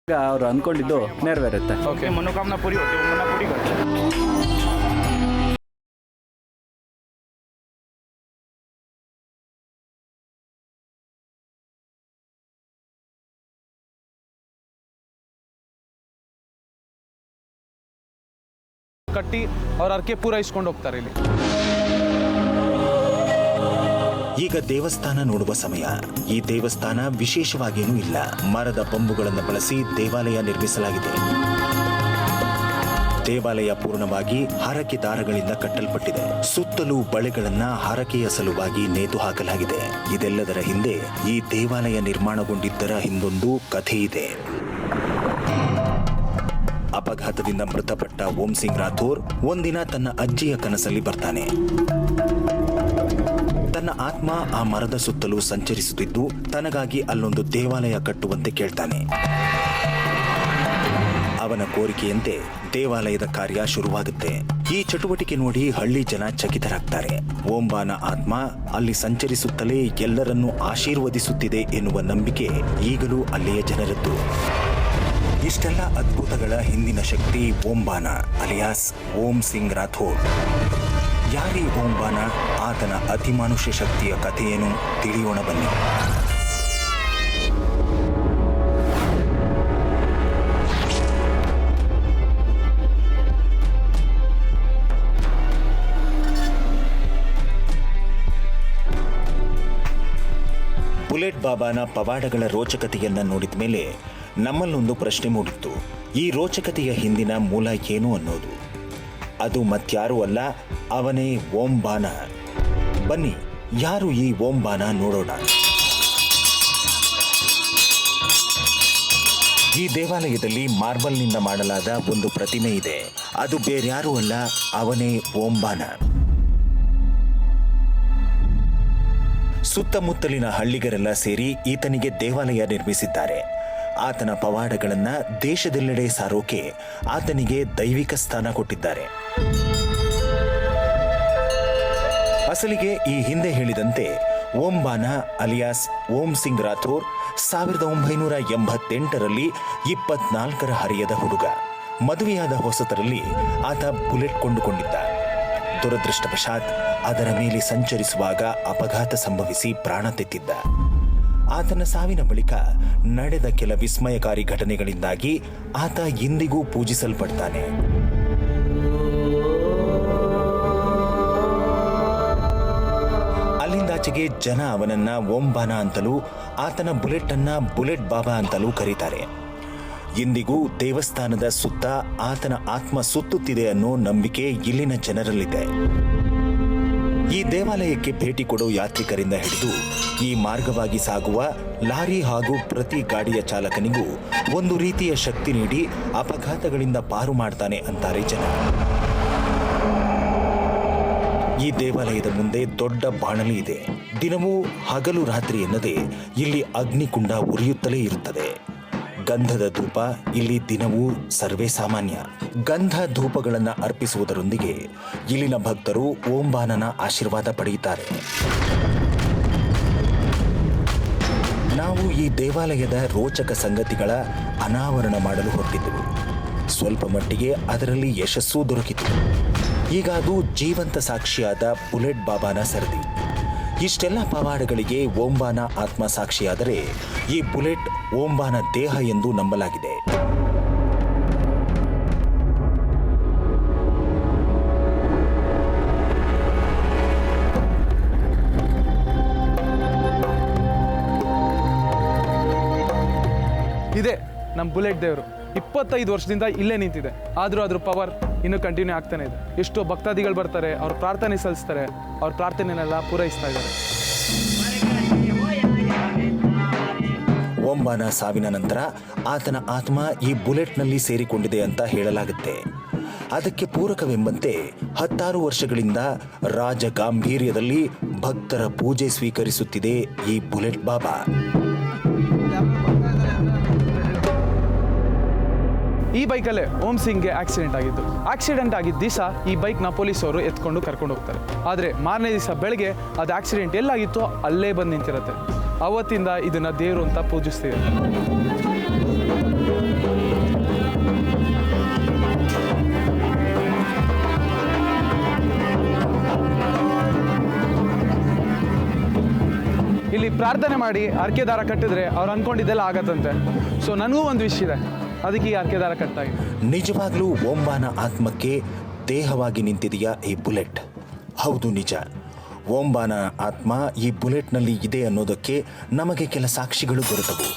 Speaker 3: ಅವ್ರು ಅಂದ್ಕೊಂಡಿದ್ದು ನೆರವೇರುತ್ತೆ.
Speaker 1: ಓಕೆ,
Speaker 4: मनोकामना पूरी होती है, वो मना पूरी करते हैं।
Speaker 1: ಕಟ್ಟಿ ಅವ್ರ ಅರ್ಕೆ ಪೂರೈಸ್ಕೊಂಡು ಹೋಗ್ತಾರೆ ಇಲ್ಲಿ.
Speaker 2: ಈಗ ದೇವಸ್ಥಾನ ನೋಡುವ ಸಮಯ. ಈ ದೇವಸ್ಥಾನ ವಿಶೇಷವಾಗೇನೂ ಇಲ್ಲ. ಮರದ ಬೊಂಬುಗಳನ್ನು ಬಳಸಿ ದೇವಾಲಯ ನಿರ್ಮಿಸಲಾಗಿದೆ. ದೇವಾಲಯ ಪೂರ್ಣವಾಗಿ ಹರಕೆ ದಾರಗಳಿಂದ ಕಟ್ಟಲ್ಪಟ್ಟಿದೆ. ಸುತ್ತಲೂ ಬಳೆಗಳನ್ನ ಹರಕೆಯ ಸಲುವಾಗಿ ನೇತು ಹಾಕಲಾಗಿದೆ. ಇದೆಲ್ಲದರ ಹಿಂದೆ ಈ ದೇವಾಲಯ ನಿರ್ಮಾಣಗೊಂಡಿದ್ದರ ಹಿಂದೊಂದು ಕಥೆ ಇದೆ. ಅಪಘಾತದಿಂದ ಮೃತಪಟ್ಟ ಓಂ ಸಿಂಗ್ ರಾಥೋರ್ ಒಂದಿನ ತನ್ನ ಅಜ್ಜಿಯ ಕನಸಲ್ಲಿ ಬರ್ತಾನೆ. ತನ್ನ ಆತ್ಮ ಆ ಮರದ ಸುತ್ತಲೂ ಸಂಚರಿಸುತ್ತಿದ್ದು ತನಗಾಗಿ ಅಲ್ಲೊಂದು ದೇವಾಲಯ ಕಟ್ಟುವಂತೆ ಕೇಳ್ತಾನೆ. ಅವನ ಕೋರಿಕೆಯಂತೆ ದೇವಾಲಯದ ಕಾರ್ಯ ಶುರುವಾಗುತ್ತೆ. ಈ ಚಟುವಟಿಕೆ ನೋಡಿ ಹಳ್ಳಿ ಜನ ಚಕಿತರಾಗ್ತಾರೆ. ಓಂಬಾನ ಆತ್ಮ ಅಲ್ಲಿ ಸಂಚರಿಸುತ್ತಲೇ ಎಲ್ಲರನ್ನೂ ಆಶೀರ್ವದಿಸುತ್ತಿದೆ ಎನ್ನುವ ನಂಬಿಕೆ ಈಗಲೂ ಅಲ್ಲಿಯ ಜನರದ್ದು. ಇಷ್ಟೆಲ್ಲ ಅದ್ಭುತಗಳ ಹಿಂದಿನ ಶಕ್ತಿ ಓಂಬಾನ ಅಲಿಯಾಸ್ ಓಂ ಸಿಂಗ್ ರಾಥೋಡ್. ಯಾರಿ ಓಂಬಾನ? ಆತನ ಅತಿಮಾನುಷ್ಯ ಶಕ್ತಿಯ ಕಥೆಯನ್ನು ತಿಳಿಯೋಣ ಬನ್ನಿ. ಬುಲೆಟ್ ಬಾಬಾನ ಪವಾಡಗಳ ರೋಚಕತೆಯನ್ನ ನೋಡಿದ ಮೇಲೆ ನಮ್ಮಲ್ಲೊಂದು ಪ್ರಶ್ನೆ ಮೂಡಿತ್ತು. ಈ ರೋಚಕತೆಯ ಹಿಂದಿನ ಮೂಲ ಏನು ಅನ್ನೋದು. ಅದು ಮತ್ಯಾರೂ ಅಲ್ಲ, ಅವನೇ ಓಂಬಾನ. ಬನ್ನಿ, ಯಾರು ಈ ಓಂಬಾನ ನೋಡೋಣ. ಈ ದೇವಾಲಯದಲ್ಲಿ ಮಾರ್ಬಲ್ನಿಂದ ಮಾಡಲಾದ ಒಂದು ಪ್ರತಿಮೆ ಇದೆ. ಅದು ಬೇರ್ಯಾರೂ ಅಲ್ಲ, ಅವನೇ ಓಂಬಾನ. ಸುತ್ತಮುತ್ತಲಿನ ಹಳ್ಳಿಗರೆಲ್ಲ ಸೇರಿ ಈತನಿಗೆ ದೇವಾಲಯ ನಿರ್ಮಿಸಿದ್ದಾರೆ. ಆತನ ಪವಾಡಗಳನ್ನ ದೇಶದೆಲ್ಲೆಡೆ ಸಾರೋಕೆ ಆತನಿಗೆ ದೈವಿಕ ಸ್ಥಾನ ಕೊಟ್ಟಿದ್ದಾರೆ. ಅಸಲಿಗೆ ಈ ಹಿಂದೆ ಹೇಳಿದಂತೆ ಓಂಬಾನ ಅಲಿಯಾಸ್ ಓಂ ಸಿಂಗ್ ರಾಥೋರ್ 1988ರಲ್ಲಿ 24ರ ಹರೆಯದ ಹುಡುಗ. ಮದುವೆಯಾದ ಹೊಸತರಲ್ಲಿ ಆತ ಬುಲೆಟ್ ಕೊಂಡುಕೊಂಡಿದ್ದ. ದುರದೃಷ್ಟವಶಾತ್ ಅದರ ಮೇಲೆ ಸಂಚರಿಸುವಾಗ ಅಪಘಾತ ಸಂಭವಿಸಿ ಪ್ರಾಣ ತೆತ್ತಿದ್ದ. ಆತನ ಸಾವಿನ ಬಳಿಕ ನಡೆದ ಕೆಲ ವಿಸ್ಮಯಕಾರಿ ಘಟನೆಗಳಿಂದಾಗಿ ಆತ ಇಂದಿಗೂ ಪೂಜಿಸಲ್ಪಡ್ತಾನೆ. ಅಲ್ಲಿಂದಾಚೆಗೆ ಜನ ಅವನನ್ನ ಓಂಬಾನ ಅಂತಲೂ ಆತನ ಬುಲೆಟ್ ಅನ್ನ ಬುಲೆಟ್ ಬಾಬಾ ಅಂತಲೂ ಕರೀತಾರೆ. ಇಂದಿಗೂ ದೇವಸ್ಥಾನದ ಸುತ್ತ ಆತನ ಆತ್ಮ ಸುತ್ತುತ್ತಿದೆ ಅನ್ನೋ ನಂಬಿಕೆ ಇಲ್ಲಿನ ಜನರಲ್ಲಿದೆ. ಈ ದೇವಾಲಯಕ್ಕೆ ಭೇಟಿ ಕೊಡೋ ಯಾತ್ರಿಕರಿಂದ ಹಿಡಿದು ಈ ಮಾರ್ಗವಾಗಿ ಸಾಗುವ ಲಾರಿ ಹಾಗೂ ಪ್ರತಿ ಗಾಡಿಯ ಚಾಲಕನಿಗೂ ಒಂದು ರೀತಿಯ ಶಕ್ತಿ ನೀಡಿ ಅಪಘಾತಗಳಿಂದ ಪಾರು ಮಾಡ್ತಾನೆ ಅಂತಾರೆ ಜನ. ಈ ದೇವಾಲಯದ ಮುಂದೆ ದೊಡ್ಡ ಬಾಣಲಿ ಇದೆ. ದಿನವೂ ಹಗಲು ರಾತ್ರಿ ಎನ್ನದೆ ಇಲ್ಲಿ ಅಗ್ನಿಕುಂಡ ಉರಿಯುತ್ತಲೇ ಇರುತ್ತದೆ. ಗಂಧದ ಧೂಪ ಇಲ್ಲಿ ದಿನವೂ ಸರ್ವೇ ಸಾಮಾನ್ಯ. ಗಂಧ ಧೂಪಗಳನ್ನು ಅರ್ಪಿಸುವುದರೊಂದಿಗೆ ಇಲ್ಲಿನ ಭಕ್ತರು ಓಂಬಾನನ ಆಶೀರ್ವಾದ ಪಡೆಯುತ್ತಾರೆ. ನಾವು ಈ ದೇವಾಲಯದ ರೋಚಕ ಸಂಗತಿಗಳ ಅನಾವರಣ ಮಾಡಲು ಹೊರಟಿದ್ದೆವು. ಸ್ವಲ್ಪ ಮಟ್ಟಿಗೆ ಅದರಲ್ಲಿ ಯಶಸ್ಸೂ ದೊರಕಿತು. ಈಗ ಅದು ಜೀವಂತ ಸಾಕ್ಷಿಯಾದ ಬುಲೆಟ್ ಬಾಬಾನ ಸರದಿ. ಇಷ್ಟೆಲ್ಲ ಪವಾಡಗಳಿಗೆ ಓಂಬಾನ ಆತ್ಮ ಸಾಕ್ಷಿಯಾದರೆ ಈ ಬುಲೆಟ್ ಓಂಬಾನ ದೇಹ ಎಂದು ನಂಬಲಾಗಿದೆ.
Speaker 1: ಇದೆ ನಮ್ಮ ಬುಲೆಟ್ ದೇವರು. 25 ವರ್ಷದಿಂದ ಇಲ್ಲೇ ನಿಂತಿದೆ. ಆದರೂ ಅದ್ರ ಪವರ್ ಇನ್ನೂ ಕಂಟಿನ್ಯೂ ಆಗ್ತಾನೆ ಇದೆ. ಎಷ್ಟೋ ಭಕ್ತಾದಿಗಳು ಬರ್ತಾರೆ, ಅವ್ರ ಪ್ರಾರ್ಥನೆ ಸಲ್ಲಿಸ್ತಾರೆ, ಅವ್ರ ಪ್ರಾರ್ಥನೆನೆಲ್ಲ ಪೂರೈಸ್ತಾ ಇದ್ದಾರೆ.
Speaker 2: ಓಂಬಾನ ಸಾವಿನ ನಂತರ ಆತನ ಆತ್ಮ ಈ ಬುಲೆಟ್ನಲ್ಲಿ ಸೇರಿಕೊಂಡಿದೆ ಅಂತ ಹೇಳಲಾಗುತ್ತೆ. ಅದಕ್ಕೆ ಪೂರಕವೆಂಬಂತೆ 16 ವರ್ಷಗಳಿಂದ ರಾಜ ಗಾಂಭೀರ್ಯದಲ್ಲಿ ಭಕ್ತರ ಪೂಜೆ ಸ್ವೀಕರಿಸುತ್ತಿದೆ ಈ ಬುಲೆಟ್ ಬಾಬಾ.
Speaker 1: ಈ ಬೈಕಲ್ಲೇ ಓಂ ಸಿಂಗ್ಗೆ ಆಕ್ಸಿಡೆಂಟ್ ಆಗಿದ್ದು. ಆಕ್ಸಿಡೆಂಟ್ ಆಗಿದ್ದ ದಿವಸ ಈ ಬೈಕ್ನ ಪೊಲೀಸವರು ಎತ್ಕೊಂಡು ಕರ್ಕೊಂಡು ಹೋಗ್ತಾರೆ. ಆದರೆ ಮಾರನೇ ದಿವಸ ಬೆಳಗ್ಗೆ ಅದು ಆಕ್ಸಿಡೆಂಟ್ ಎಲ್ಲಾಗಿತ್ತೋ ಅಲ್ಲೇ ಬಂದು ನಿಂತಿರುತ್ತೆ. ಅವತ್ತಿಂದ ಇದನ್ನ ದೇವರು ಅಂತ ಪೂಜಿಸ್ತೀವಿ. ಇಲ್ಲಿ ಪ್ರಾರ್ಥನೆ ಮಾಡಿ ಹರಕೆ ದಾರ ಕಟ್ಟಿದ್ರೆ ಅವ್ರು ಅನ್ಕೊಂಡಿದ್ದೆಲ್ಲ ಆಗತ್ತಂತೆ. ಸೊ ನನಗೂ ಒಂದು ವಿಷಯ ಇದೆ, ಅದಕ್ಕೆ ಈ ಹರಕೆ ದಾರ ಕಟ್ತಾ ಇದ್ದೀನಿ.
Speaker 2: ನಿಜವಾಗ್ಲೂ ಓಂಬಾನ ಆತ್ಮಕ್ಕೆ ದೇಹವಾಗಿ ನಿಂತಿದೆಯಾ ಈ ಬುಲೆಟ್? ಹೌದು, ನಿಜ. ಓಂಬಾನ ಆತ್ಮ ಈ ಬುಲೆಟ್ನಲ್ಲಿ ಇದೆ ಅನ್ನೋದಕ್ಕೆ ನಮಗೆ ಕೆಲ ಸಾಕ್ಷಿಗಳು ದೊರೆತವು.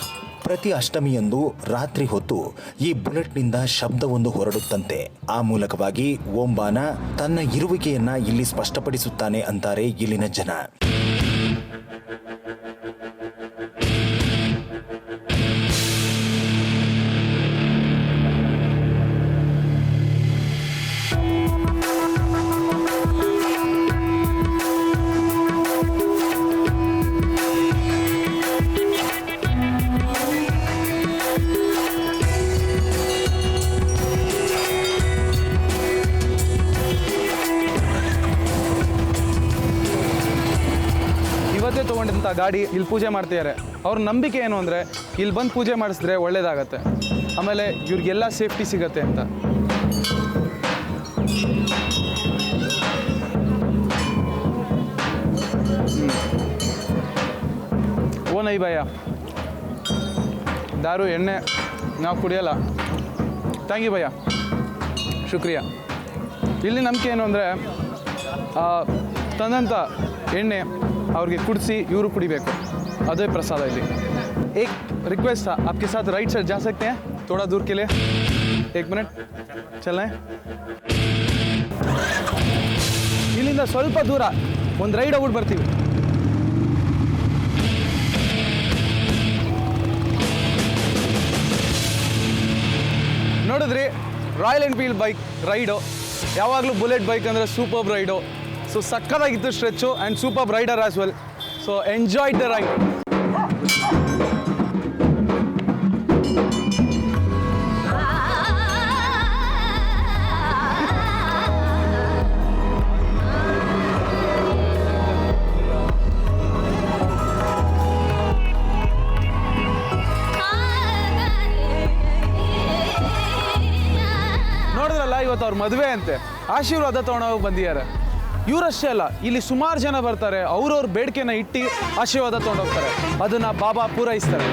Speaker 2: ಪ್ರತಿ ಅಷ್ಟಮಿಯಂದು ರಾತ್ರಿ ಹೊತ್ತು ಈ ಬುಲೆಟ್ನಿಂದ ಶಬ್ದವೊಂದು ಹೊರಡುತ್ತಂತೆ. ಆ ಮೂಲಕವಾಗಿ ಓಂಬಾನ ತನ್ನ ಇರುವಿಕೆಯನ್ನ ಇಲ್ಲಿ ಸ್ಪಷ್ಟಪಡಿಸುತ್ತಾನೆ ಅಂತಾರೆ ಇಲ್ಲಿನ ಜನ.
Speaker 1: ಇವತ್ತೇ ತೊಗೊಂಡಂಥ ಗಾಡಿ ಇಲ್ಲಿ ಪೂಜೆ ಮಾಡ್ತಿದ್ದಾರೆ. ಅವ್ರ ನಂಬಿಕೆ ಏನು ಅಂದರೆ ಇಲ್ಲಿ ಬಂದು ಪೂಜೆ ಮಾಡಿಸಿದ್ರೆ ಒಳ್ಳೇದಾಗತ್ತೆ, ಆಮೇಲೆ ಇವ್ರಿಗೆಲ್ಲ ಸೇಫ್ಟಿ ಸಿಗತ್ತೆ ಅಂತ. ಓ ನೈ ಭಯ್ಯ, ದಾರು ಎಣ್ಣೆ ನಾವು ಕುಡಿಯಲ್ಲ. ಥ್ಯಾಂಕ್ ಯು ಭಯ್ಯ, ಶುಕ್ರಿಯಾ. ಇಲ್ಲಿ ನಂಬಿಕೆ ಏನು ಅಂದರೆ ತಂದಂಥ ಎಣ್ಣೆ ಅವ್ರಿಗೆ ಕುಡಿಸಿ ಇವರು ಕುಡಿಬೇಕು, ಅದೇ ಪ್ರಸಾದ ಇಲ್ಲಿ. एक रिक्वेस्ट था, आपके साथ राइट साइड जा सकते हैं थोड़ा दूर के लिए? 1 मिनट चलें. ಇಲ್ಲಿಂದ ಸ್ವಲ್ಪ ದೂರ ಒಂದು ರೈಡ್ ಹೋಗ್ಬಿಟ್ಟು ಬರ್ತೀವಿ. ನೋಡಿದ್ರಿ, ರಾಯಲ್ ಎನ್ಫೀಲ್ಡ್ ಬೈಕ್ ರೈಡು. ಯಾವಾಗಲೂ ಬುಲೆಟ್ ಬೈಕ್ ಅಂದರೆ ಸೂಪರ್ಬ್ ರೈಡು. ಸೊ ಸಕ್ಕತ್ತಾಗಿತ್ತು stretch and superb rider as well. So enjoyed the ride. ನೋಡಿದ್ರಲ್ಲ, ಇವತ್ತು ಅವ್ರ ಮದುವೆ ಅಂತೆ, ಆಶೀರ್ವಾದ ತೊಗೊಂಡೋಗಿ ಬಂದಿದ್ದಾರೆ. ಇವರಷ್ಟೇ ಅಲ್ಲ, ಇಲ್ಲಿ ಸುಮಾರು ಜನ ಬರ್ತಾರೆ, ಅವ್ರವ್ರ ಬೇಡಿಕೆನ ಇಟ್ಟು ಆಶೀರ್ವಾದ ತೊಗೊಂಡೋಗ್ತಾರೆ. ಅದನ್ನ ಬಾಬಾ ಪೂರೈಸ್ತಾರೆ.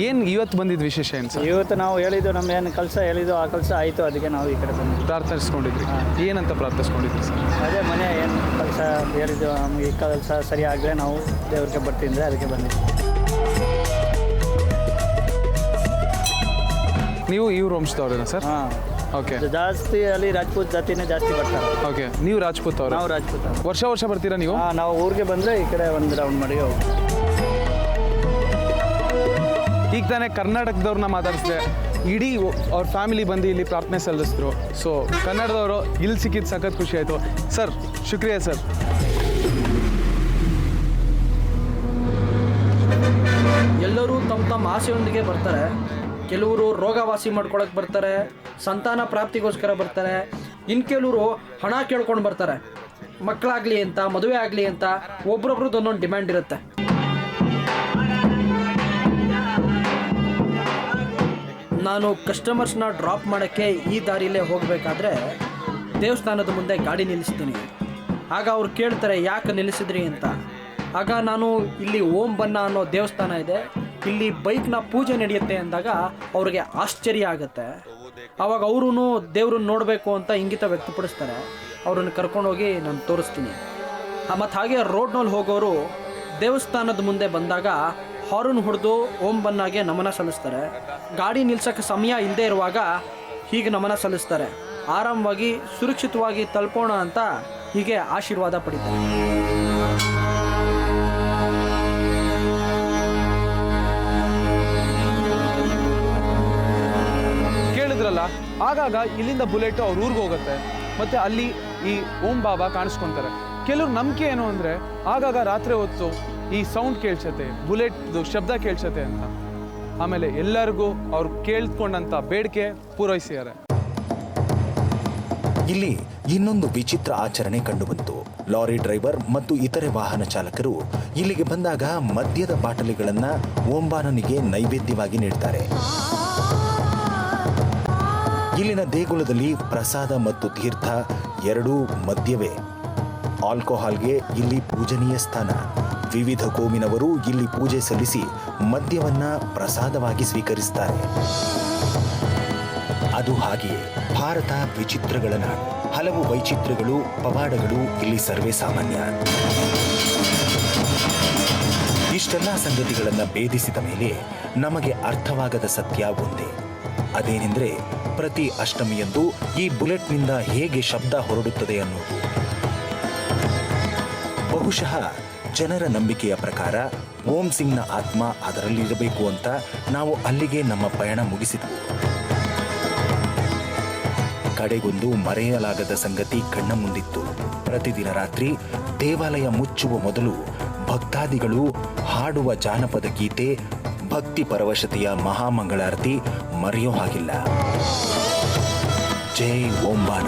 Speaker 1: ಏನು ಇವತ್ತು ಬಂದಿದ್ದು ವಿಶೇಷ ಏನು ಸರ್?
Speaker 7: ಇವತ್ತು ನಾವು ಹೇಳಿದ್ದು ನಮ್ಮ ಏನು ಕೆಲಸ ಹೇಳಿದ್ದು ಆ ಕೆಲಸ ಆಯಿತು, ಅದಕ್ಕೆ ನಾವು ಈ ಕಡೆ ಬಂದ್ವಿ.
Speaker 1: ಪ್ರಾರ್ಥಿಸ್ಕೊಂಡಿದ್ರಿ? ಏನಂತ ಪ್ರಾರ್ಥಿಸ್ಕೊಂಡಿದ್ರಿ ಸರ್?
Speaker 7: ಅದೇ ಮನೆ ಏನು ಕೆಲಸ ಹೇಳಿದ್ದು ನಮಗೆ ಈ ಕೆಲಸ ಸರಿ ಆಗದೆ ನಾವು ದೇವ್ರಿಗೆ ಬರ್ತಿದ್ರೆ ಅದಕ್ಕೆ ಬಂದಿದ್ವಿ.
Speaker 1: ನೀವು ಇವ್ರ ವಂಶದವ್ರೇನಾ ಸರ್?
Speaker 7: ಹಾಂ,
Speaker 1: ಓಕೆ.
Speaker 7: ಜಾಸ್ತಿ ಅಲ್ಲಿ ರಾಜ್ಪೂತ್ ಜಾತಿನೇ ಜಾಸ್ತಿ ಬರ್ತಾರೆ.
Speaker 1: ಓಕೆ, ನೀವು ರಾಜ್ಪೂತ್ ಅವ್ರು?
Speaker 7: ನಾವು ರಾಜ್ಪೂತ್.
Speaker 1: ವರ್ಷ ಬರ್ತೀರಾ ನೀವು?
Speaker 7: ಹಾಂ, ನಾವು ಊರಿಗೆ ಬಂದರೆ ಈ ಕಡೆ ಒಂದು ರೌಂಡ್ ಮಾಡಿ ಹೋಗಿ.
Speaker 1: ಈಗ ತಾನೇ ಕರ್ನಾಟಕದವ್ರನ್ನ ಮಾತಾಡಿಸಿದೆ, ಇಡೀ ಅವ್ರ ಫ್ಯಾಮಿಲಿ ಬಂದು ಇಲ್ಲಿ ಪ್ರಾರ್ಥನೆ ಸಲ್ಲಿಸಿದ್ರು. ಸೊ ಕನ್ನಡದವರು ಇಲ್ಲಿ ಸಿಕ್ಕಿದ್ದು ಸಖತ್ ಖುಷಿ ಆಯಿತು ಸರ್. ಶುಕ್ರಿಯಾ ಸರ್.
Speaker 3: ಎಲ್ಲರೂ ತಮ್ಮ ಆಸೆಯೊಂದಿಗೆ ಬರ್ತಾರೆ. ಕೆಲವರು ರೋಗ ವಾಸಿ ಮಾಡ್ಕೊಳಕ್ಕೆ ಬರ್ತಾರೆ, ಸಂತಾನ ಪ್ರಾಪ್ತಿಗೋಸ್ಕರ ಬರ್ತಾರೆ. ಇನ್ನು ಕೆಲವರು ಹಣ ಕೇಳ್ಕೊಂಡು ಬರ್ತಾರೆ, ಮಕ್ಕಳಾಗಲಿ ಅಂತ, ಮದುವೆ ಆಗಲಿ ಅಂತ. ಒಬ್ರೊಬ್ರದ್ದು ಒಂದೊಂದು ಡಿಮ್ಯಾಂಡ್ ಇರುತ್ತೆ. ನಾನು ಕಸ್ಟಮರ್ಸ್ನ ಡ್ರಾಪ್ ಮಾಡೋಕ್ಕೆ ಈ ದಾರಿಲೇ ಹೋಗಬೇಕಾದ್ರೆ ದೇವಸ್ಥಾನದ ಮುಂದೆ ಗಾಡಿ ನಿಲ್ಲಿಸ್ತೀನಿ. ಆಗ ಅವ್ರು ಕೇಳ್ತಾರೆ, ಯಾಕೆ ನಿಲ್ಲಿಸಿದ್ರಿ ಅಂತ. ಆಗ ನಾನು ಇಲ್ಲಿ ಓಂ ಬನ್ನ ಅನ್ನೋ ದೇವಸ್ಥಾನ ಇದೆ, ಇಲ್ಲಿ ಬೈಕ್ನ ಪೂಜೆ ನಡೆಯುತ್ತೆ ಅಂದಾಗ ಅವ್ರಿಗೆ ಆಶ್ಚರ್ಯ ಆಗುತ್ತೆ. ಆವಾಗ ಅವರೂ ದೇವ್ರನ್ನ ನೋಡಬೇಕು ಅಂತ ಇಂಗಿತ ವ್ಯಕ್ತಪಡಿಸ್ತಾರೆ. ಅವ್ರನ್ನ ಕರ್ಕೊಂಡೋಗಿ ನಾನು ತೋರಿಸ್ತೀನಿ. ಮತ್ತು ಹಾಗೆ ರೋಡ್ನಲ್ಲಿ ಹೋಗೋರು ದೇವಸ್ಥಾನದ ಮುಂದೆ ಬಂದಾಗ ಹಾರ್ನ್ ಹೊಡೆದು ಓಂ ಬನ್ನಾಗೆ ನಮನ ಸಲ್ಲಿಸ್ತಾರೆ. ಗಾಡಿ ನಿಲ್ಸೋಕ್ಕೆ ಸಮಯ ಇಲ್ಲದೆ ಇರುವಾಗ ಹೀಗೆ ನಮನ ಸಲ್ಲಿಸ್ತಾರೆ. ಆರಾಮವಾಗಿ ಸುರಕ್ಷಿತವಾಗಿ ತಲುಪೋಣ ಅಂತ ಹೀಗೆ ಆಶೀರ್ವಾದ ಪಡಿತಾರೆ.
Speaker 1: ಕೇಳಿದ್ರಲ್ಲ, ಆಗಾಗ ಇಲ್ಲಿಂದ ಬುಲೆಟ್ ಅವ್ರ ಊರಿಗೆ ಹೋಗುತ್ತೆ, ಮತ್ತು ಅಲ್ಲಿ ಈ ಓಂ ಬಾಬಾ ಕಾಣಿಸ್ಕೊತಾರೆ. ಕೆಲವ್ರ ನಂಬಿಕೆ ಏನು ಅಂದರೆ ಆಗಾಗ ರಾತ್ರಿ ಹೊತ್ತು ಈ ಸೌಂಡ್ ಕೇಳಿಸುತ್ತೆ, ಬುಲೆಟ್ದು ಶಬ್ದ ಕೇಳಿಸುತ್ತೆ ಅಂತ. ಆಮೇಲೆ ಎಲ್ಲರಿಗೂ ಅವ್ರು ಕೇಳ್ಕೊಂಡಂಥ ಬೇಡಿಕೆ ಪೂರೈಸಿದ್ದಾರೆ.
Speaker 2: ಇಲ್ಲಿ ಇನ್ನೊಂದು ವಿಚಿತ್ರ ಆಚರಣೆ ಕಂಡುಬಂತು. ಲಾರಿ ಡ್ರೈವರ್ ಮತ್ತು ಇತರೆ ವಾಹನ ಚಾಲಕರು ಇಲ್ಲಿಗೆ ಬಂದಾಗ ಮದ್ಯದ ಬಾಟಲಿಗಳನ್ನ ಓಂಬಾನನಿಗೆ ನೈವೇದ್ಯವಾಗಿ ನೀಡ್ತಾರೆ. ಇಲ್ಲಿನ ದೇಗುಲದಲ್ಲಿ ಪ್ರಸಾದ ಮತ್ತು ತೀರ್ಥ ಎರಡೂ ಮದ್ಯವೇ. ಆಲ್ಕೋಹಾಲ್ಗೆ ಇಲ್ಲಿ ಪೂಜನೀಯ ಸ್ಥಾನ. ವಿವಿಧ ಕೋಮಿನವರು ಇಲ್ಲಿ ಪೂಜೆ ಸಲ್ಲಿಸಿ ಮದ್ಯವನ್ನ ಪ್ರಸಾದವಾಗಿ ಸ್ವೀಕರಿಸುತ್ತಾರೆ. ಅದು ಹಾಗೆಯೇ ಭಾರತ ವಿಚಿತ್ರಗಳ ನಾಡು. ಹಲವು ವೈಚಿತ್ರ್ಯಗಳು, ಪವಾಡಗಳು ಇಲ್ಲಿ ಸರ್ವೇ ಸಾಮಾನ್ಯ. ಇಷ್ಟೆಲ್ಲ ಸಂಗತಿಗಳನ್ನು ಭೇದಿಸಿದ ಮೇಲೆ ನಮಗೆ ಅರ್ಥವಾಗದ ಸತ್ಯ ಒಂದೇ. ಅದೇನೆಂದ್ರೆ ಪ್ರತಿ ಅಷ್ಟಮಿಯಂದು ಈ ಬುಲೆಟ್ನಿಂದ ಹೇಗೆ ಶಬ್ದ ಹೊರಡುತ್ತದೆ ಅನ್ನೋದು. ಬಹುಶಃ ಜನರ ನಂಬಿಕೆಯ ಪ್ರಕಾರ ಓಂ ಸಿಂಗ್ನ ಆತ್ಮ ಅದರಲ್ಲಿರಬೇಕು ಅಂತ ನಾವು ಅಲ್ಲಿಗೆ ನಮ್ಮ ಪಯಣ ಮುಗಿಸಿದ್ವು. ಕಡೆಗೊಂದು ಮರೆಯಲಾಗದ ಸಂಗತಿ ಕಣ್ಣ ಮುಂದಿತ್ತು. ಪ್ರತಿದಿನ ರಾತ್ರಿ ದೇವಾಲಯ ಮುಚ್ಚುವ ಮೊದಲು ಭಕ್ತಾದಿಗಳು ಹಾಡುವ ಜಾನಪದ ಗೀತೆ, ಭಕ್ತಿ ಪರವಶತೆಯ ಮಹಾಮಂಗಳಾರತಿ ಮರೆಯೋ ಹಾಗಿಲ್ಲ. ಜೈ ಓಂಬಾನ.